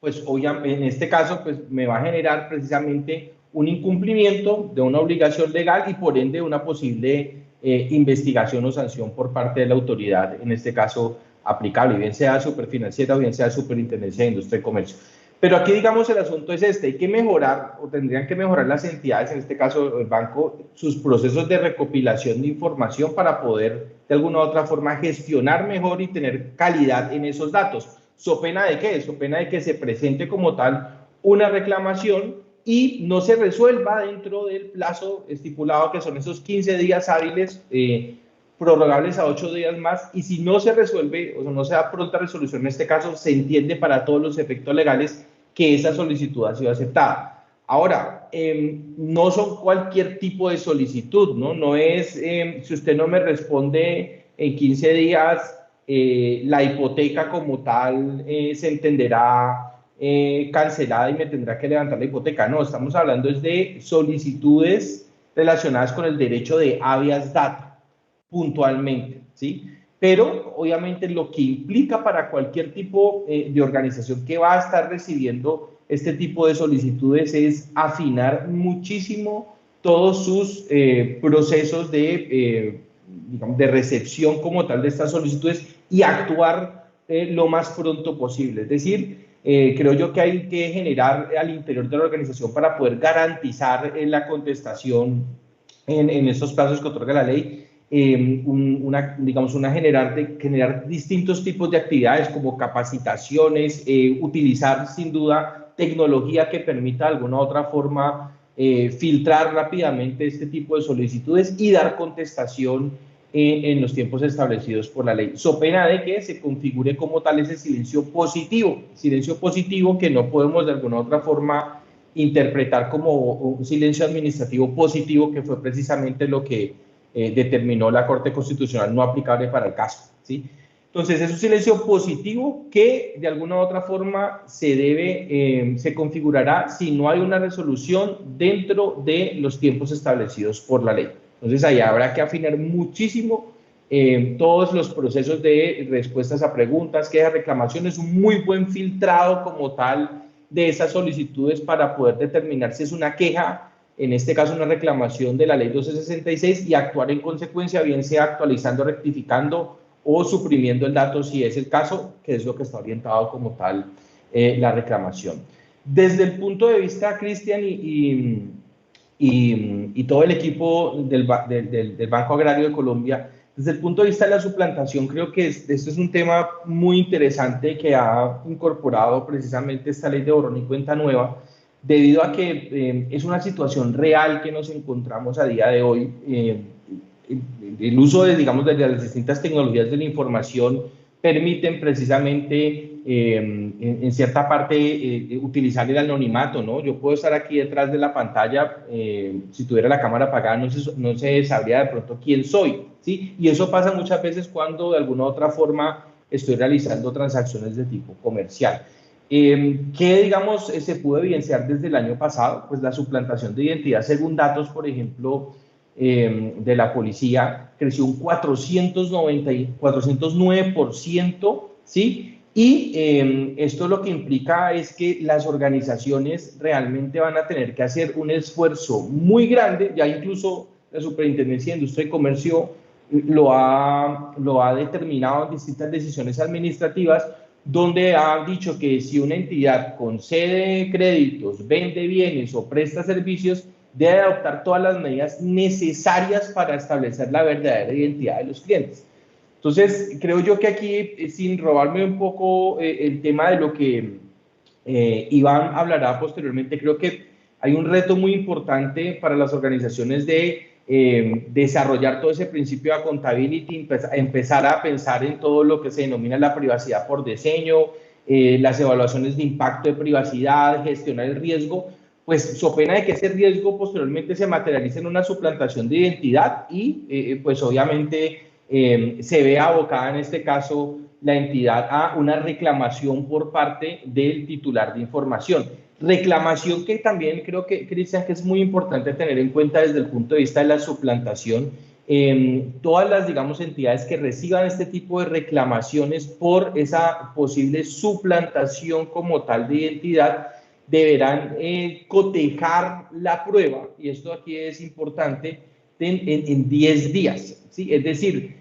pues obviamente en este caso pues me va a generar precisamente un incumplimiento de una obligación legal y por ende una posible investigación o sanción por parte de la autoridad, en este caso aplicable, bien sea Superfinanciera o bien sea Superintendencia de Industria y Comercio. Pero aquí, digamos, el asunto es este, hay que mejorar o tendrían que mejorar las entidades, en este caso el banco, sus procesos de recopilación de información para poder de alguna u otra forma gestionar mejor y tener calidad en esos datos. ¿So pena de qué? So pena de que se presente como tal una reclamación y no se resuelva dentro del plazo estipulado, que son esos 15 días hábiles, prorrogables a 8 días más, y si no se resuelve, o sea, no se da pronta resolución en este caso, se entiende para todos los efectos legales que esa solicitud ha sido aceptada. Ahora, no son cualquier tipo de solicitud, ¿no? No es, si usted no me responde en 15 días, la hipoteca como tal se entenderá cancelada y me tendrá que levantar la hipoteca. No, estamos hablando es de solicitudes relacionadas con el derecho de habeas data, puntualmente, ¿sí? Pero obviamente lo que implica para cualquier tipo de organización que va a estar recibiendo este tipo de solicitudes es afinar muchísimo todos sus procesos digamos, de recepción como tal de estas solicitudes y actuar lo más pronto posible. Es decir, creo yo que hay que generar al interior de la organización para poder garantizar la contestación en estos plazos que otorga la ley, generar distintos tipos de actividades como capacitaciones, utilizar sin duda tecnología que permita de alguna u otra forma filtrar rápidamente este tipo de solicitudes y dar contestación en los tiempos establecidos por la ley. So pena de que se configure como tal ese silencio positivo que no podemos de alguna u otra forma interpretar como un silencio administrativo positivo, que fue precisamente lo que determinó la Corte Constitucional no aplicable para el caso, ¿sí? Entonces, es un silencio positivo que de alguna u otra forma se configurará si no hay una resolución dentro de los tiempos establecidos por la ley. Entonces, ahí habrá que afinar muchísimo todos los procesos de respuestas a preguntas, quejas, reclamaciones, un muy buen filtrado como tal de esas solicitudes para poder determinar si es una queja, en este caso una reclamación de la ley 1266, y actuar en consecuencia, bien sea actualizando, rectificando o suprimiendo el dato si es el caso, que es lo que está orientado como tal la reclamación. Desde el punto de vista, Cristian, y todo el equipo del Banco Agrario de Colombia, desde el punto de vista de la suplantación, creo que esto es un tema muy interesante que ha incorporado precisamente esta ley de borrón y cuenta nueva, debido a que es una situación real que nos encontramos a día de hoy. El uso de, digamos, de las distintas tecnologías de la información permiten precisamente en cierta parte utilizar el anonimato, ¿no? Yo puedo estar aquí detrás de la pantalla, si tuviera la cámara apagada no se sabría de pronto quién soy, ¿sí? Y eso pasa muchas veces cuando de alguna u otra forma estoy realizando transacciones de tipo comercial. ¿Qué, digamos, se pudo evidenciar desde el año pasado? Pues la suplantación de identidad, según datos, por ejemplo, de la policía, creció un 409%, ¿sí? Y esto lo que implica es que las organizaciones realmente van a tener que hacer un esfuerzo muy grande. Ya incluso la Superintendencia de Industria y Comercio lo ha determinado en distintas decisiones administrativas, donde ha dicho que si una entidad concede créditos, vende bienes o presta servicios, debe adoptar todas las medidas necesarias para establecer la verdadera identidad de los clientes. Entonces, creo yo que aquí, sin robarme un poco el tema de lo que Iván hablará posteriormente, creo que hay un reto muy importante para las organizaciones de desarrollar todo ese principio de accountability, empezar a pensar en todo lo que se denomina la privacidad por diseño, las evaluaciones de impacto de privacidad, gestionar el riesgo, pues so pena de que ese riesgo posteriormente se materialice en una suplantación de identidad y pues obviamente se ve abocada en este caso la entidad a una reclamación por parte del titular de información. Reclamación que también creo que, Cristian, que es muy importante tener en cuenta desde el punto de vista de la suplantación. Todas las, digamos, entidades que reciban este tipo de reclamaciones por esa posible suplantación como tal de identidad deberán cotejar la prueba, y esto aquí es importante, en 10 días, ¿sí? Es decir,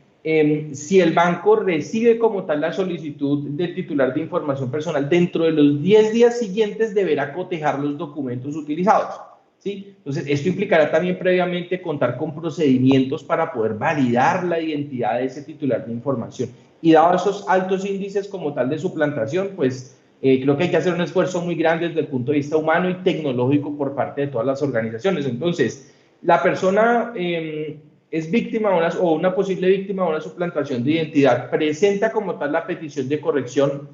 si el banco recibe como tal la solicitud del titular de información personal, dentro de los 10 días siguientes deberá cotejar los documentos utilizados, ¿sí? Entonces, esto implicará también previamente contar con procedimientos para poder validar la identidad de ese titular de información. Y dado esos altos índices como tal de suplantación, pues creo que hay que hacer un esfuerzo muy grande desde el punto de vista humano y tecnológico por parte de todas las organizaciones. Entonces, la persona es víctima o una posible víctima de una suplantación de identidad, presenta como tal la petición de corrección,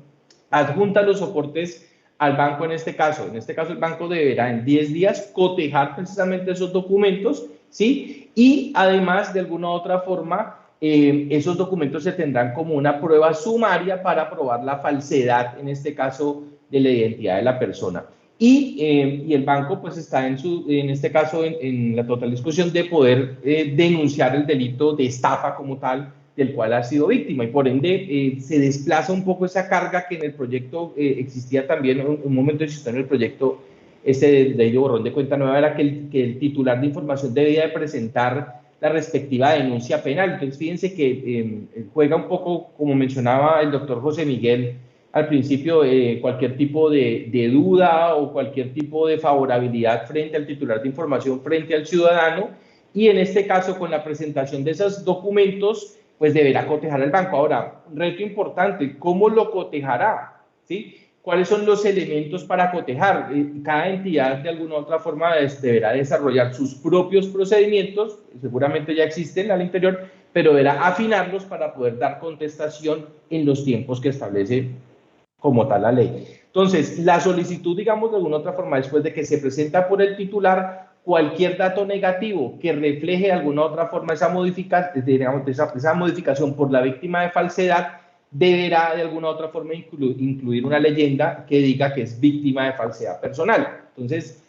adjunta los soportes al banco en este caso. En este caso, el banco deberá en 10 días cotejar precisamente esos documentos, ¿sí? Y además, de alguna u otra forma, esos documentos se tendrán como una prueba sumaria para probar la falsedad, en este caso, de la identidad de la persona. Y el banco pues está en este caso en la total disposición de poder denunciar el delito de estafa como tal del cual ha sido víctima, y por ende se desplaza un poco esa carga que en el proyecto existía también, un momento existió en el proyecto de borrón de cuenta nueva, era que el titular de información debía de presentar la respectiva denuncia penal. Entonces fíjense que juega un poco, como mencionaba el doctor José Miguel al principio, cualquier tipo de duda o cualquier tipo de favorabilidad frente al titular de información, frente al ciudadano, y en este caso con la presentación de esos documentos, pues deberá cotejar el banco. Ahora, un reto importante, ¿cómo lo cotejará? ¿Sí? ¿Cuáles son los elementos para cotejar? Cada entidad de alguna u otra forma deberá desarrollar sus propios procedimientos, seguramente ya existen al interior, pero deberá afinarlos para poder dar contestación en los tiempos que establece como tal la ley. Entonces, la solicitud, digamos, de alguna otra forma, después de que se presenta por el titular, cualquier dato negativo que refleje de alguna otra forma esa modificación por la víctima de falsedad, deberá de alguna otra forma incluir una leyenda que diga que es víctima de falsedad personal. Entonces,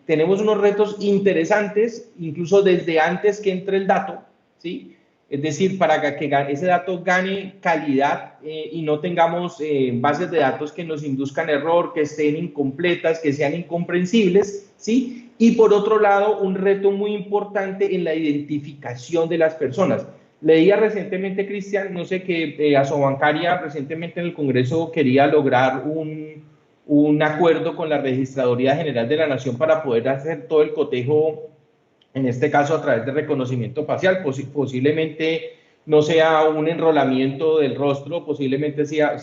tenemos unos retos interesantes, incluso desde antes que entre el dato, ¿sí? Es decir, para que ese dato gane calidad y no tengamos bases de datos que nos induzcan error, que estén incompletas, que sean incomprensibles, ¿sí? Y por otro lado, un reto muy importante en la identificación de las personas. Leía recientemente, Cristian, no sé, que Asobancaria recientemente en el Congreso quería lograr un acuerdo con la Registraduría General de la Nación para poder hacer todo el cotejo, en este caso a través de reconocimiento facial. Posiblemente no sea un enrolamiento del rostro, posiblemente sea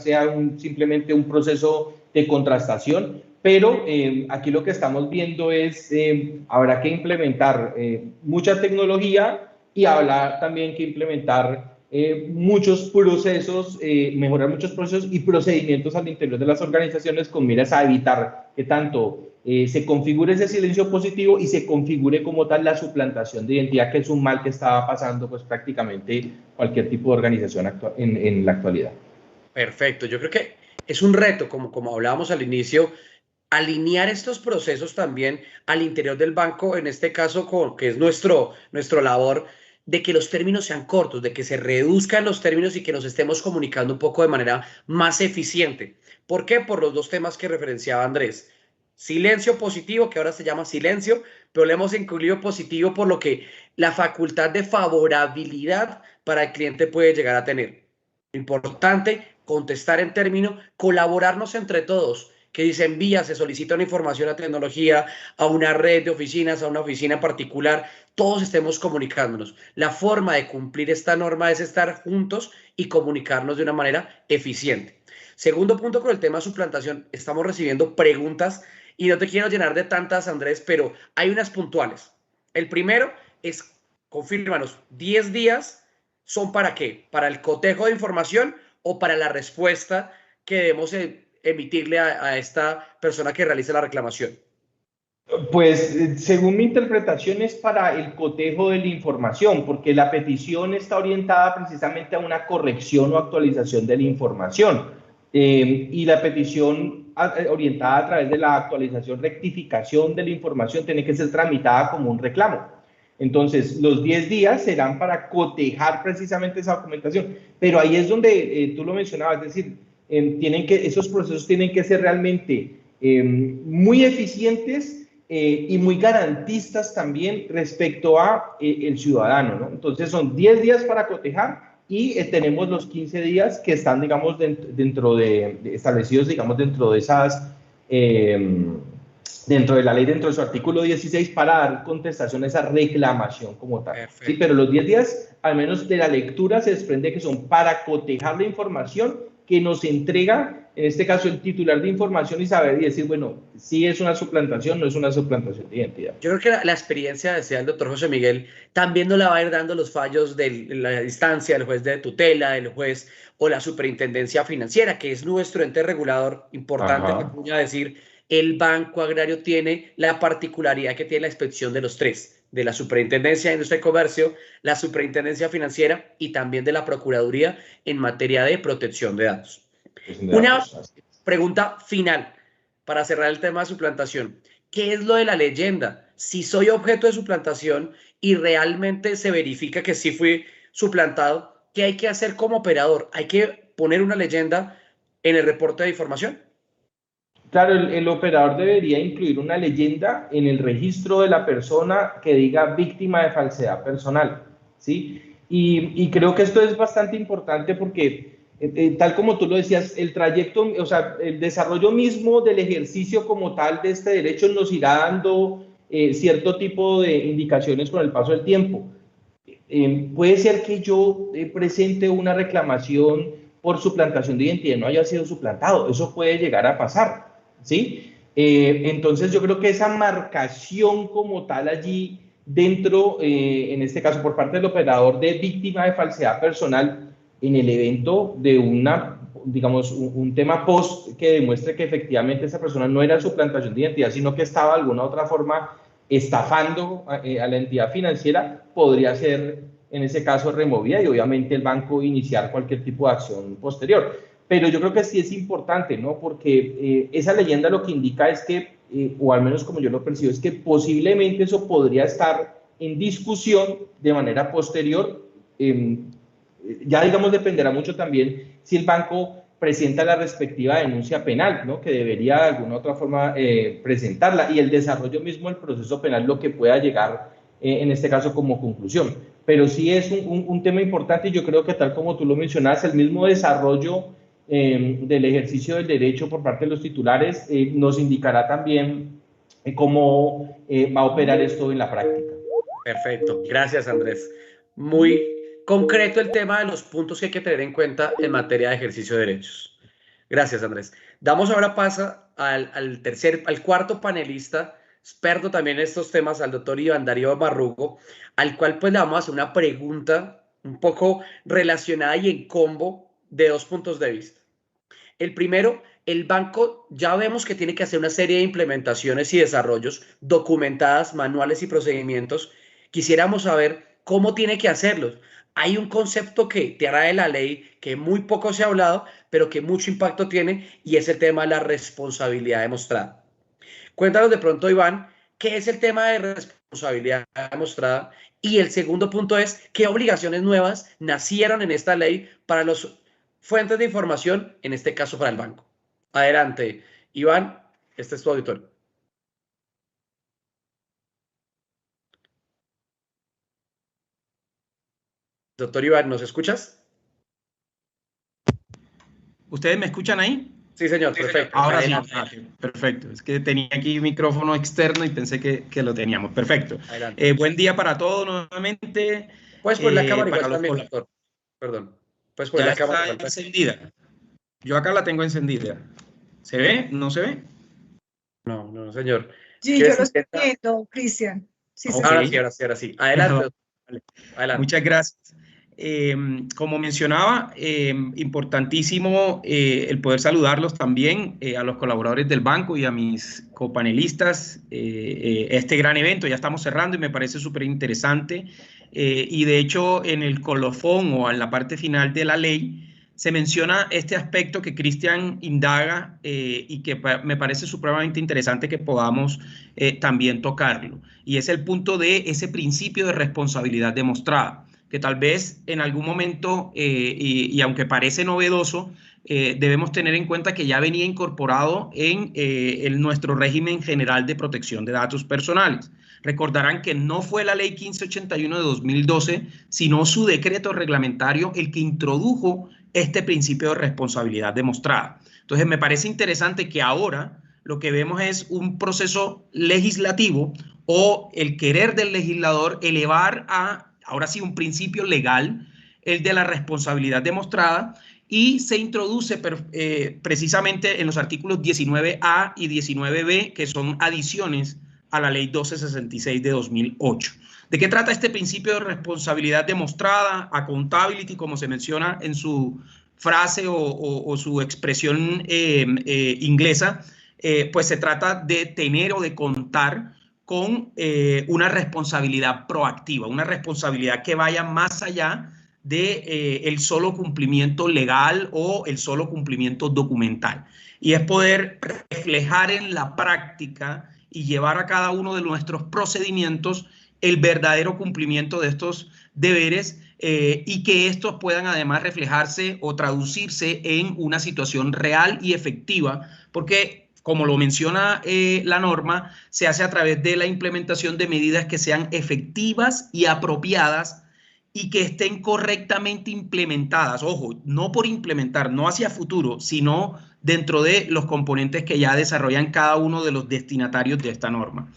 simplemente un proceso de contrastación, pero aquí lo que estamos viendo es, habrá que implementar mucha tecnología y habrá también que implementar muchos procesos, mejorar muchos procesos y procedimientos al interior de las organizaciones con miras a evitar que tanto se configure ese silencio positivo y se configure como tal la suplantación de identidad, que es un mal que estaba pasando pues prácticamente cualquier tipo de organización en la actualidad. Perfecto, yo creo que es un reto, como hablábamos al inicio, alinear estos procesos también al interior del banco, en este caso, que es nuestro labor, de que los términos sean cortos, de que se reduzcan los términos y que nos estemos comunicando un poco de manera más eficiente. ¿Por qué? Por los dos temas que referenciaba Andrés. Silencio positivo, que ahora se llama silencio, pero le hemos incluido positivo por lo que la facultad de favorabilidad para el cliente puede llegar a tener. Importante, contestar en término, colaborarnos entre todos, que se envía, se solicita una información a tecnología, a una red de oficinas, a una oficina en particular, todos estemos comunicándonos. La forma de cumplir esta norma es estar juntos y comunicarnos de una manera eficiente. Segundo punto con el tema de suplantación, estamos recibiendo preguntas y no te quiero llenar de tantas, Andrés, pero hay unas puntuales. El primero es, confírmanos, 10 días son ¿para qué? ¿Para el cotejo de información o para la respuesta que debemos emitirle a esta persona que realiza la reclamación? Pues según mi interpretación es para el cotejo de la información, porque la petición está orientada precisamente a una corrección o actualización de la información. Y la petición orientada a través de la actualización, rectificación de la información, tiene que ser tramitada como un reclamo. Entonces, los 10 días serán para cotejar precisamente esa documentación. Pero ahí es donde tú lo mencionabas, es decir, esos procesos tienen que ser realmente muy eficientes y muy garantistas también respecto a el ciudadano, ¿no? Entonces, son 10 días para cotejar y tenemos los 15 días que están, digamos, establecidos, digamos, dentro de esas, dentro de la ley, dentro de su artículo 16, para dar contestación a esa reclamación como tal. Sí, pero los 10 días, al menos de la lectura, se desprende que son para cotejar la información que nos entrega, en este caso, el titular de información y saber y decir, bueno, si es una suplantación, no es una suplantación de identidad. Yo creo que la experiencia, decía el doctor José Miguel, también nos la va a ir dando los fallos de la instancia, del juez de tutela, del juez o la superintendencia financiera, que es nuestro ente regulador importante. Que voy a decir, el Banco Agrario tiene la particularidad que tiene la inspección de los tres, de la Superintendencia de Industria y Comercio, la Superintendencia Financiera y también de la Procuraduría en materia de protección de datos. Una pregunta final para cerrar el tema de suplantación. ¿Qué es lo de la leyenda? Si soy objeto de suplantación y realmente se verifica que sí fui suplantado, ¿qué hay que hacer como operador? ¿Hay que poner una leyenda en el reporte de información? Claro, el operador debería incluir una leyenda en el registro de la persona que diga víctima de falsedad personal, ¿sí? Y creo que esto es bastante importante porque, tal como tú lo decías, el trayecto, o sea, el desarrollo mismo del ejercicio como tal de este derecho nos irá dando cierto tipo de indicaciones con el paso del tiempo. Puede ser que yo presente una reclamación por suplantación de identidad y no haya sido suplantado, eso puede llegar a pasar. ¿Sí? Entonces yo creo que esa marcación como tal allí dentro, en este caso por parte del operador de víctima de falsedad personal, en el evento de digamos, un tema post que demuestre que efectivamente esa persona no era suplantación de identidad, sino que estaba de alguna otra forma estafando a la entidad financiera, podría ser en ese caso removida y obviamente el banco iniciar cualquier tipo de acción posterior. Pero yo creo que sí es importante, ¿no? Porque esa leyenda lo que indica es que, o al menos como yo lo percibo, es que posiblemente eso podría estar en discusión de manera posterior ya digamos dependerá mucho también si el banco presenta la respectiva denuncia penal, ¿no? Que debería de alguna otra forma presentarla, y el desarrollo mismo del proceso penal lo que pueda llegar en este caso como conclusión. Pero sí es un tema importante, y yo creo que tal como tú lo mencionas, el mismo desarrollo del ejercicio del derecho por parte de los titulares nos indicará también cómo va a operar esto en la práctica. Perfecto, gracias Andrés. Muy concreto el tema de los puntos que hay que tener en cuenta en materia de ejercicio de derechos. Gracias Andrés. Damos ahora paso al cuarto panelista, experto también en estos temas, al doctor Iván Darío Marrugo, al cual pues le vamos a hacer una pregunta un poco relacionada y en combo de dos puntos de vista. El primero, el banco ya vemos que tiene que hacer una serie de implementaciones y desarrollos documentadas, manuales y procedimientos. Quisiéramos saber cómo tiene que hacerlos. Hay un concepto que te hará de la ley que muy poco se ha hablado, pero que mucho impacto tiene, y es el tema de la responsabilidad demostrada. Cuéntanos de pronto, Iván, ¿qué es el tema de responsabilidad demostrada? Y el segundo punto es, ¿qué obligaciones nuevas nacieron en esta ley para los fuentes de información, en este caso para el banco? Adelante, Iván, este es tu auditorio. Doctor Iván, ¿nos escuchas? ¿Ustedes me escuchan ahí? Sí, señor, perfecto. Ahora sí, perfecto. Es que tenía aquí micrófono externo y pensé que lo teníamos. Perfecto. Buen día para todos nuevamente. Puedes poner la cámara igual también, doctor. Perdón. Puedes poner la cámara. Está encendida. Yo acá la tengo encendida. ¿Se ve? ¿No se ve? No, no, señor. Sí, yo lo estoy viendo, Cristian. Sí, okay. Ahora sí. Adelante. Adelante. Muchas gracias. Como mencionaba, importantísimo el poder saludarlos también a los colaboradores del banco y a mis copanelistas. Este gran evento, ya estamos cerrando y me parece súper interesante. Y de hecho, en el colofón o en la parte final de la ley, se menciona este aspecto que Cristian indaga y que me parece supremamente interesante que podamos también tocarlo. Y es el punto de ese principio de responsabilidad demostrada, que tal vez en algún momento, y aunque parece novedoso, debemos tener en cuenta que ya venía incorporado en nuestro régimen general de protección de datos personales. Recordarán que no fue la ley 1581 de 2012, sino su decreto reglamentario el que introdujo este principio de responsabilidad demostrada. Entonces, me parece interesante que ahora lo que vemos es un proceso legislativo o el querer del legislador elevar a, ahora sí, un principio legal, el de la responsabilidad demostrada, y se introduce precisamente en los artículos 19A y 19B, que son adiciones a la ley 1266 de 2008. ¿De qué trata este principio de responsabilidad demostrada? Accountability, como se menciona en su frase o su expresión inglesa, pues se trata de tener o de contar con una responsabilidad proactiva, una responsabilidad que vaya más allá de el solo cumplimiento legal o el solo cumplimiento documental. Y es poder reflejar en la práctica y llevar a cada uno de nuestros procedimientos el verdadero cumplimiento de estos deberes y que estos puedan además reflejarse o traducirse en una situación real y efectiva, porque como lo menciona la norma, se hace a través de la implementación de medidas que sean efectivas y apropiadas y que estén correctamente implementadas. Ojo, no por implementar, no hacia futuro, sino dentro de los componentes que ya desarrollan cada uno de los destinatarios de esta norma.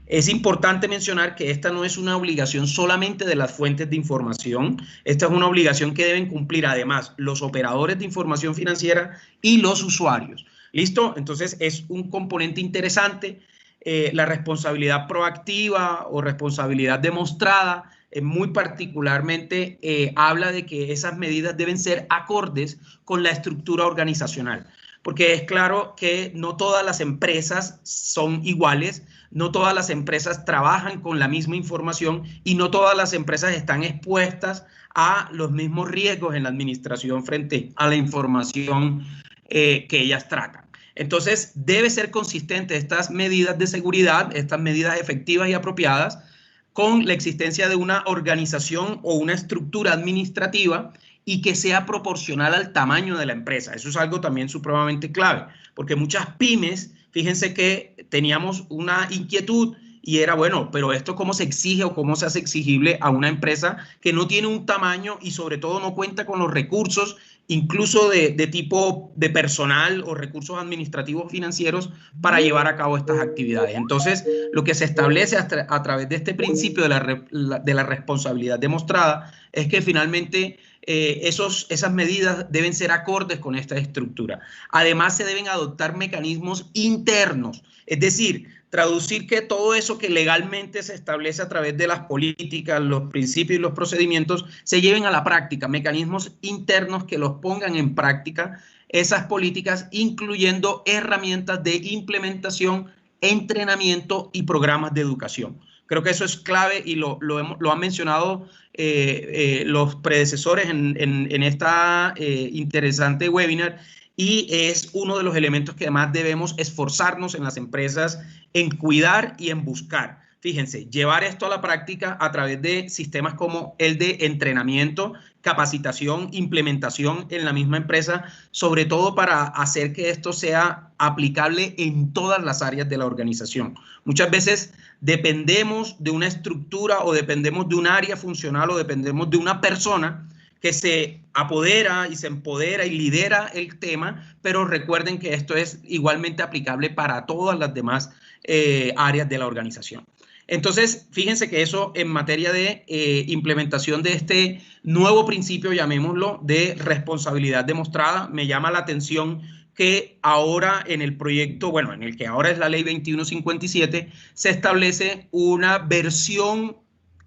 Es importante mencionar que esta no es una obligación solamente de las fuentes de información. Esta es una obligación que deben cumplir además los operadores de información financiera y los usuarios. ¿Listo? Entonces es un componente interesante. La responsabilidad proactiva o responsabilidad demostrada muy particularmente habla de que esas medidas deben ser acordes con la estructura organizacional. Porque es claro que no todas las empresas son iguales, no todas las empresas trabajan con la misma información y no todas las empresas están expuestas a los mismos riesgos en la administración frente a la información que ellas tratan. Entonces, debe ser consistente estas medidas de seguridad, estas medidas efectivas y apropiadas con la existencia de una organización o una estructura administrativa y que sea proporcional al tamaño de la empresa. Eso es algo también supremamente clave, porque muchas pymes, fíjense que teníamos una inquietud y era, bueno, pero esto cómo se exige o cómo se hace exigible a una empresa que no tiene un tamaño y sobre todo no cuenta con los recursos, incluso de tipo de personal o recursos administrativos financieros para llevar a cabo estas actividades. Entonces, lo que se establece a través de este principio de la responsabilidad demostrada es que finalmente esas medidas deben ser acordes con esta estructura. Además, se deben adoptar mecanismos internos, es decir, traducir que todo eso que legalmente se establece a través de las políticas, los principios y los procedimientos se lleven a la práctica, mecanismos internos que los pongan en práctica esas políticas, incluyendo herramientas de implementación, entrenamiento y programas de educación. Creo que eso es clave y lo han mencionado los predecesores en esta interesante webinar, y es uno de los elementos que además debemos esforzarnos en las empresas en cuidar y en buscar. Fíjense, llevar esto a la práctica a través de sistemas como el de entrenamiento, capacitación, implementación en la misma empresa, sobre todo para hacer que esto sea aplicable en todas las áreas de la organización. Muchas veces dependemos de una estructura o dependemos de un área funcional o dependemos de una persona que se apodera y se empodera y lidera el tema, pero recuerden que esto es igualmente aplicable para todas las demás áreas de la organización. Entonces, fíjense que eso en materia de implementación de este nuevo principio, llamémoslo, de responsabilidad demostrada, me llama la atención que ahora en el proyecto, bueno, en el que ahora es la Ley 2157, se establece una versión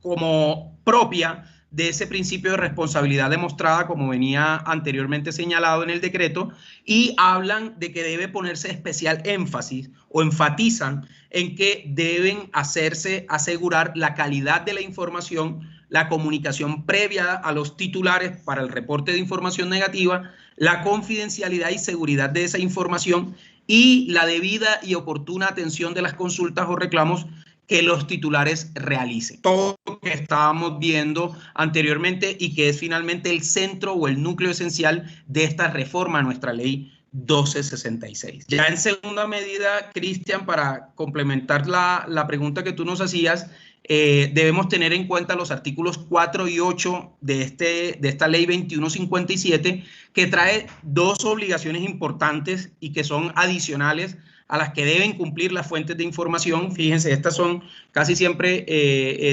como propia de ese principio de responsabilidad demostrada, como venía anteriormente señalado en el decreto, y hablan de que debe ponerse especial énfasis o enfatizan en que deben asegurar la calidad de la información, la comunicación previa a los titulares para el reporte de información negativa, la confidencialidad y seguridad de esa información y la debida y oportuna atención de las consultas o reclamos que los titulares realicen. Todo lo que estábamos viendo anteriormente y que es finalmente el centro o el núcleo esencial de esta reforma a nuestra ley 1266. Ya en segunda medida, Cristian, para complementar la pregunta que tú nos hacías, debemos tener en cuenta los artículos 4 y 8 de esta ley 2157, que trae dos obligaciones importantes y que son adicionales a las que deben cumplir las fuentes de información. Fíjense, estas son casi siempre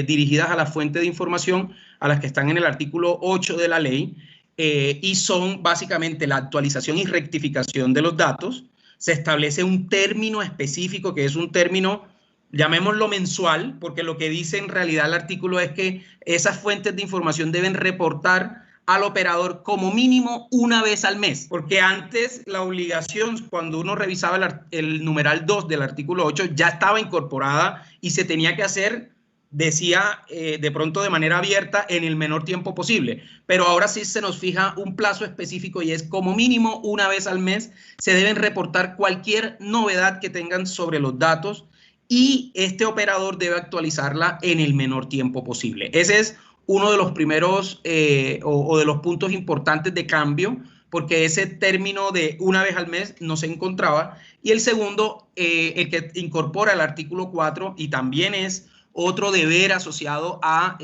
dirigidas a las fuentes de información, a las que están en el artículo 8 de la ley, y son básicamente la actualización y rectificación de los datos. Se establece un término específico, que es un término, llamémoslo mensual, porque lo que dice en realidad el artículo es que esas fuentes de información deben reportar al operador como mínimo una vez al mes, porque antes la obligación, cuando uno revisaba el numeral 2 del artículo 8, ya estaba incorporada y se tenía que hacer, decía de pronto de manera abierta, en el menor tiempo posible. Pero ahora sí se nos fija un plazo específico y es como mínimo una vez al mes se deben reportar cualquier novedad que tengan sobre los datos y este operador debe actualizarla en el menor tiempo posible. Ese es uno de los primeros o de los puntos importantes de cambio, porque ese término de una vez al mes no se encontraba. Y el segundo, el que incorpora el artículo 4 y también es otro deber asociado a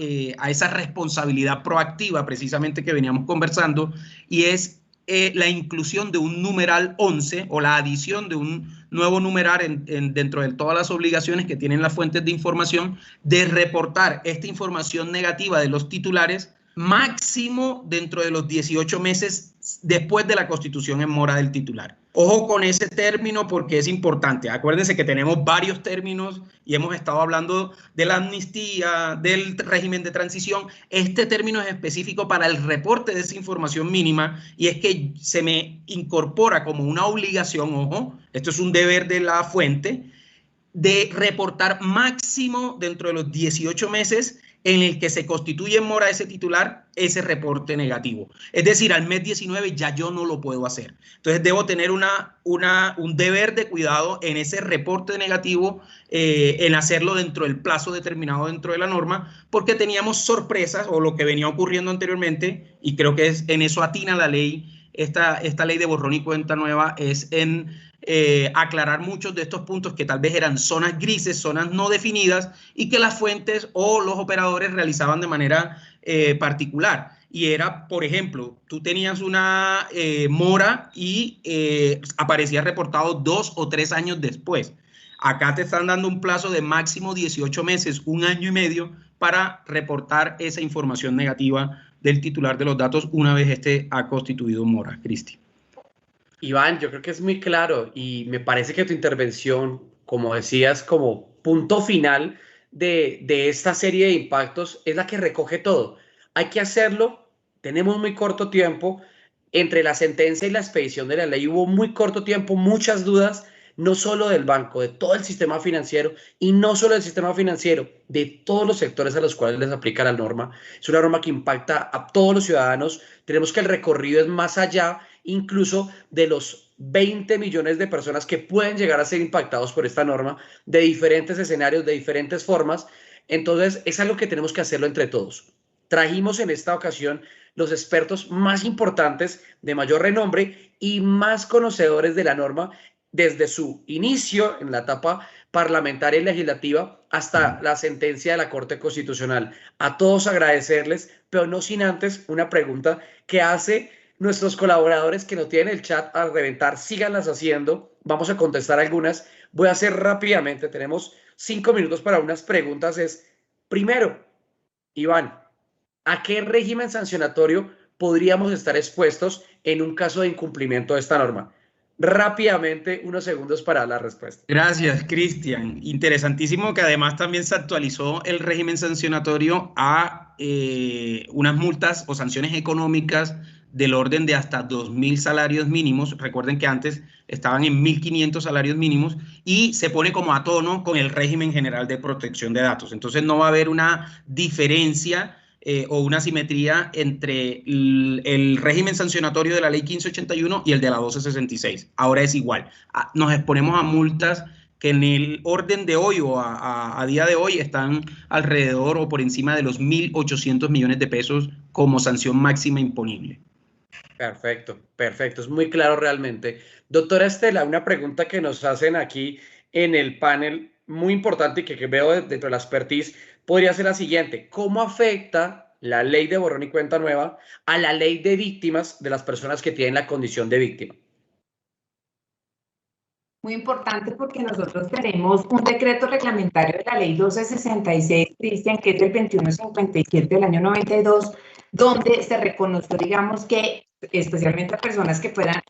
esa responsabilidad proactiva precisamente que veníamos conversando, y es la inclusión de un numeral 11 o la adición de un nuevo numeral dentro de todas las obligaciones que tienen las fuentes de información de reportar esta información negativa de los titulares máximo dentro de los 18 meses después de la constitución en mora del titular. Ojo con ese término porque es importante. Acuérdense que tenemos varios términos y hemos estado hablando de la amnistía, del régimen de transición. Este término es específico para el reporte de esa información mínima y es que se me incorpora como una obligación, ojo, esto es un deber de la fuente, de reportar máximo dentro de los 18 meses en el que se constituye en mora ese titular, ese reporte negativo. Es decir, al mes 19 ya yo no lo puedo hacer. Entonces debo tener un deber de cuidado en ese reporte negativo, en hacerlo dentro del plazo determinado dentro de la norma, porque teníamos sorpresas o lo que venía ocurriendo anteriormente, y creo que en eso atina la ley. Esta ley de borrón y cuenta nueva es en aclarar muchos de estos puntos que tal vez eran zonas grises, zonas no definidas, y que las fuentes o los operadores realizaban de manera particular. Y era, por ejemplo, tú tenías una mora y aparecía reportado 2 o 3 años después. Acá te están dando un plazo de máximo 18 meses, 1 año y medio, para reportar esa información negativa del titular de los datos una vez este ha constituido mora. Cristi. Iván, yo creo que es muy claro y me parece que tu intervención, como decías, como punto final de esta serie de impactos, es la que recoge todo. Hay que hacerlo, tenemos muy corto tiempo, entre la sentencia y la expedición de la ley hubo muy corto tiempo, muchas dudas, no solo del banco, de todo el sistema financiero, y no solo del sistema financiero, de todos los sectores a los cuales les aplica la norma. Es una norma que impacta a todos los ciudadanos. Tenemos que el recorrido es más allá incluso de los 20 millones de personas que pueden llegar a ser impactados por esta norma, de diferentes escenarios, de diferentes formas. Entonces es algo que tenemos que hacerlo entre todos. Trajimos en esta ocasión los expertos más importantes, de mayor renombre y más conocedores de la norma, desde su inicio en la etapa parlamentaria y legislativa hasta la sentencia de la Corte Constitucional. A todos agradecerles, pero no sin antes una pregunta que hace nuestros colaboradores que no tienen el chat a reventar, síganlas haciendo. Vamos a contestar algunas. Voy a hacer rápidamente, tenemos 5 minutos para unas preguntas. Primero, Iván, ¿a qué régimen sancionatorio podríamos estar expuestos en un caso de incumplimiento de esta norma? Rápidamente, unos segundos para la respuesta. Gracias, Cristian. Interesantísimo que además también se actualizó el régimen sancionatorio a unas multas o sanciones económicas del orden de hasta 2.000 salarios mínimos. Recuerden que antes estaban en 1.500 salarios mínimos y se pone como a tono con el régimen general de protección de datos. Entonces no va a haber una diferencia o una simetría entre el régimen sancionatorio de la ley 1581 y el de la 1266. Ahora es igual. Nos exponemos a multas que en el orden de hoy o a día de hoy están alrededor o por encima de los 1.800 millones de pesos como sanción máxima imponible. Perfecto, perfecto. Es muy claro realmente. Doctora Estela, una pregunta que nos hacen aquí en el panel, muy importante y que veo dentro de la expertise, podría ser la siguiente. ¿Cómo afecta la ley de borrón y cuenta nueva a la ley de víctimas de las personas que tienen la condición de víctima? Muy importante porque nosotros tenemos un decreto reglamentario de la ley 1266, Cristian, que es del 2157 del año 92, donde se reconoció, digamos, que especialmente a personas que fueran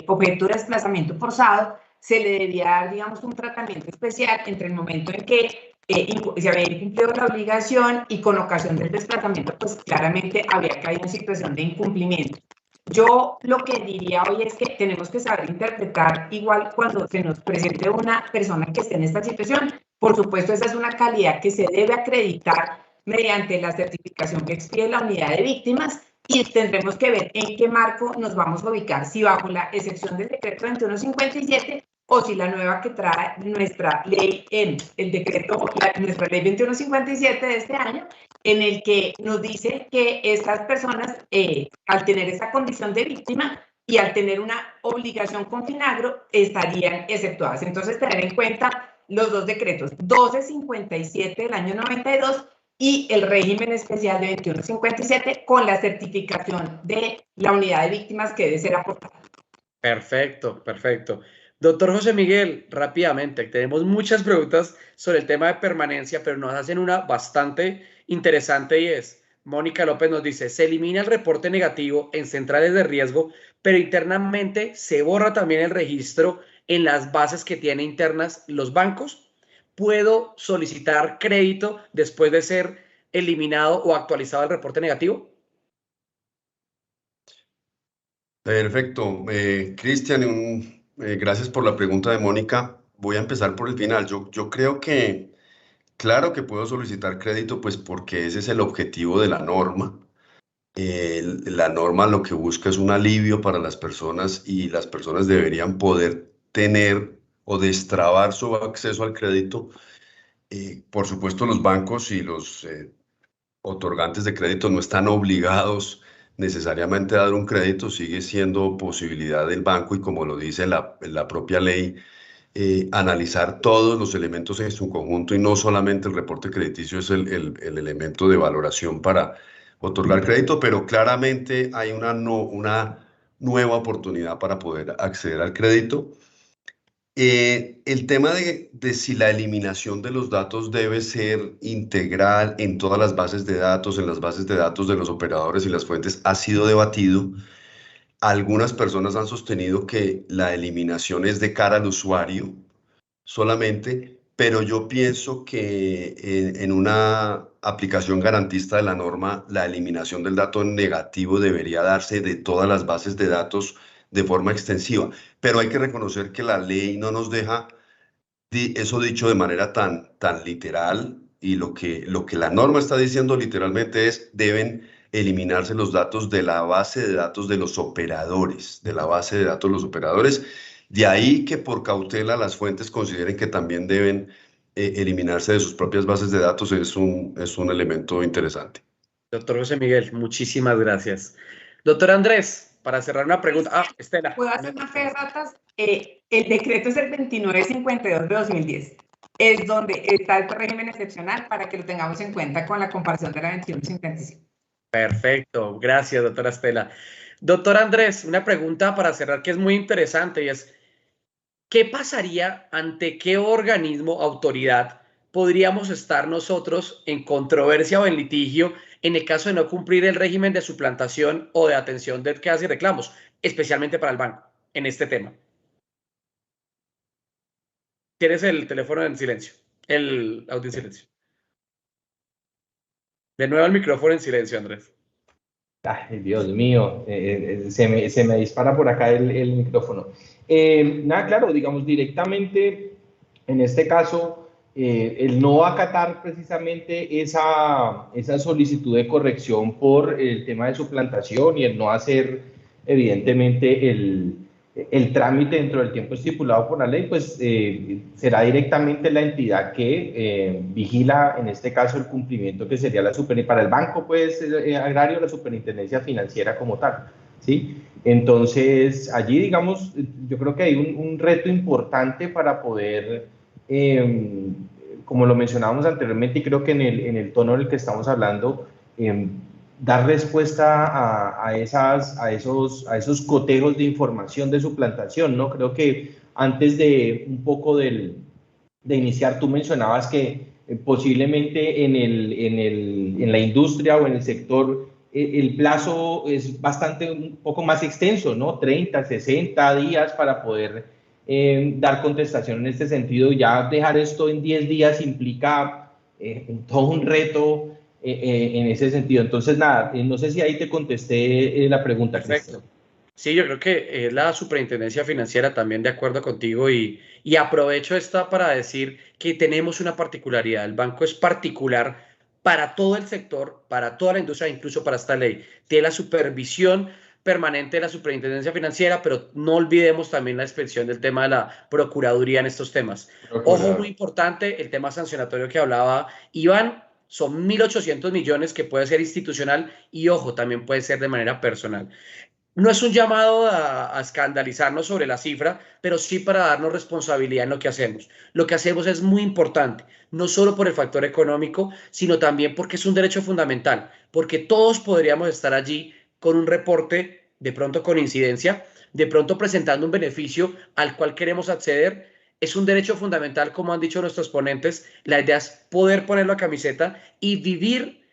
objeto de desplazamiento forzado, se le debía dar, digamos, un tratamiento especial entre el momento en que se había incumplido la obligación y con ocasión del desplazamiento, pues claramente había caído en situación de incumplimiento. Yo lo que diría hoy es que tenemos que saber interpretar igual cuando se nos presente una persona que esté en esta situación. Por supuesto, esa es una calidad que se debe acreditar mediante la certificación que expide la unidad de víctimas y tendremos que ver en qué marco nos vamos a ubicar, si bajo la excepción del decreto 2157 o si la nueva que trae nuestra ley, nuestra ley 2157 de este año, en el que nos dice que estas personas, al tener esa condición de víctima y al tener una obligación con Finagro, estarían exceptuadas. Entonces, tener en cuenta los dos decretos, 1257 del año 92 y el régimen especial de 2157 con la certificación de la unidad de víctimas que debe ser aportada. Perfecto, perfecto. Doctor José Miguel, rápidamente, tenemos muchas preguntas sobre el tema de permanencia, pero nos hacen una bastante interesante y es, Mónica López nos dice, se elimina el reporte negativo en centrales de riesgo, pero internamente se borra también el registro en las bases que tienen internas los bancos. ¿Puedo solicitar crédito después de ser eliminado o actualizado el reporte negativo? Perfecto. Cristian, gracias por la pregunta de Mónica. Voy a empezar por el final. Yo creo que Claro que puedo solicitar crédito, pues porque ese es el objetivo de la norma. La norma lo que busca es un alivio para las personas y las personas deberían poder tener o destrabar su acceso al crédito. Por supuesto, los bancos y los otorgantes de crédito no están obligados necesariamente a dar un crédito, sigue siendo posibilidad del banco y como lo dice la propia ley, analizar todos los elementos en su conjunto y no solamente el reporte crediticio es el elemento de valoración para otorgar crédito, pero claramente hay una nueva oportunidad para poder acceder al crédito. El tema de si la eliminación de los datos debe ser integral en todas las bases de datos, en las bases de datos de los operadores y las fuentes, ha sido debatido. Algunas personas han sostenido que la eliminación es de cara al usuario solamente, pero yo pienso que en una aplicación garantista de la norma, la eliminación del dato negativo debería darse de todas las bases de datos de forma extensiva. Pero hay que reconocer que la ley no nos deja eso dicho de manera tan literal y lo que la norma está diciendo literalmente es deben eliminarse los datos de la base de datos de los operadores, de la base de datos de los operadores. De ahí que por cautela las fuentes consideren que también deben eliminarse de sus propias bases de datos es un elemento interesante. Doctor José Miguel, muchísimas gracias. Doctor Andrés, para cerrar una pregunta. Estela. ¿Puedo hacer una fe de ratas? El decreto es el 2952 de 2010. Es donde está el régimen excepcional para que lo tengamos en cuenta con la comparación de la 2155. Perfecto, gracias, doctora Estela. Doctor Andrés, una pregunta para cerrar que es muy interesante y es, ¿qué pasaría ante qué organismo, autoridad, podríamos estar nosotros en controversia o en litigio en el caso de no cumplir el régimen de suplantación o de atención de quejas y reclamos, especialmente para el banco, en este tema? Tienes el teléfono en silencio, el audio en silencio. De nuevo el micrófono en silencio, Andrés. Ay, Dios mío, se me dispara por acá el micrófono. Nada, claro, digamos directamente, en este caso, el no acatar precisamente esa solicitud de corrección por el tema de suplantación y el no hacer, evidentemente, el trámite dentro del tiempo estipulado por la ley, pues será directamente la entidad que vigila, en este caso, el cumplimiento que sería para el banco, pues, agrario, la superintendencia financiera como tal, ¿sí? Entonces, allí, digamos, yo creo que hay un reto importante para poder, como lo mencionábamos anteriormente, y creo que en el tono en el que estamos hablando, dar respuesta a esos cotejos de información de suplantación, ¿no? Creo que antes de un poco de iniciar, tú mencionabas que posiblemente en la industria o en el sector el plazo es un poco más extenso, ¿no? 30, 60 días para poder dar contestación en este sentido. Ya dejar esto en 10 días implica todo un reto en ese sentido. Entonces, nada, no sé si ahí te contesté la pregunta. Perfecto. Sí, yo creo que la superintendencia financiera también de acuerdo contigo y aprovecho esta para decir que tenemos una particularidad. El banco es particular para todo el sector, para toda la industria, incluso para esta ley. Tiene la supervisión permanente de la superintendencia financiera, pero no olvidemos también la inspección del tema de la procuraduría en estos temas. Ojo, muy importante, el tema sancionatorio que hablaba Iván. Son 1.800 millones que puede ser institucional y, ojo, también puede ser de manera personal. No es un llamado a escandalizarnos sobre la cifra, pero sí para darnos responsabilidad en lo que hacemos. Lo que hacemos es muy importante, no solo por el factor económico, sino también porque es un derecho fundamental, porque todos podríamos estar allí con un reporte, de pronto con incidencia, de pronto presentando un beneficio al cual queremos acceder. Es un derecho fundamental, como han dicho nuestros ponentes. La idea es poder ponerlo a camiseta y vivir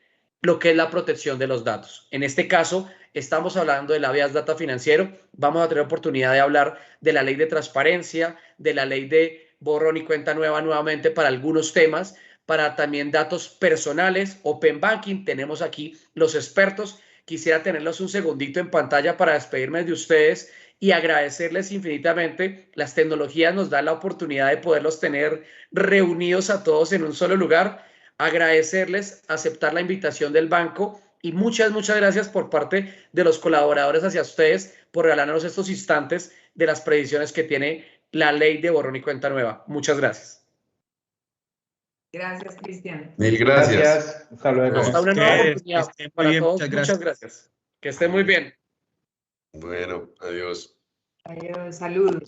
lo que es la protección de los datos. En este caso, estamos hablando del habeas data financiero. Vamos a tener oportunidad de hablar de la ley de transparencia, de la ley de borrón y cuenta nueva nuevamente para algunos temas, para también datos personales, open banking. Tenemos aquí los expertos. Quisiera tenerlos un segundito en pantalla para despedirme de ustedes y agradecerles infinitamente. Las tecnologías nos dan la oportunidad de poderlos tener reunidos a todos en un solo lugar. Agradecerles, aceptar la invitación del banco y muchas gracias por parte de los colaboradores hacia ustedes por regalarnos estos instantes de las predicciones que tiene la ley de borrón y cuenta nueva. Muchas gracias. Gracias, Cristian. Mil gracias. Hasta luego. Hasta una nueva oportunidad para bien, todos. Muchas gracias. Que estén muy bien. Bueno, adiós. Adiós, saludos.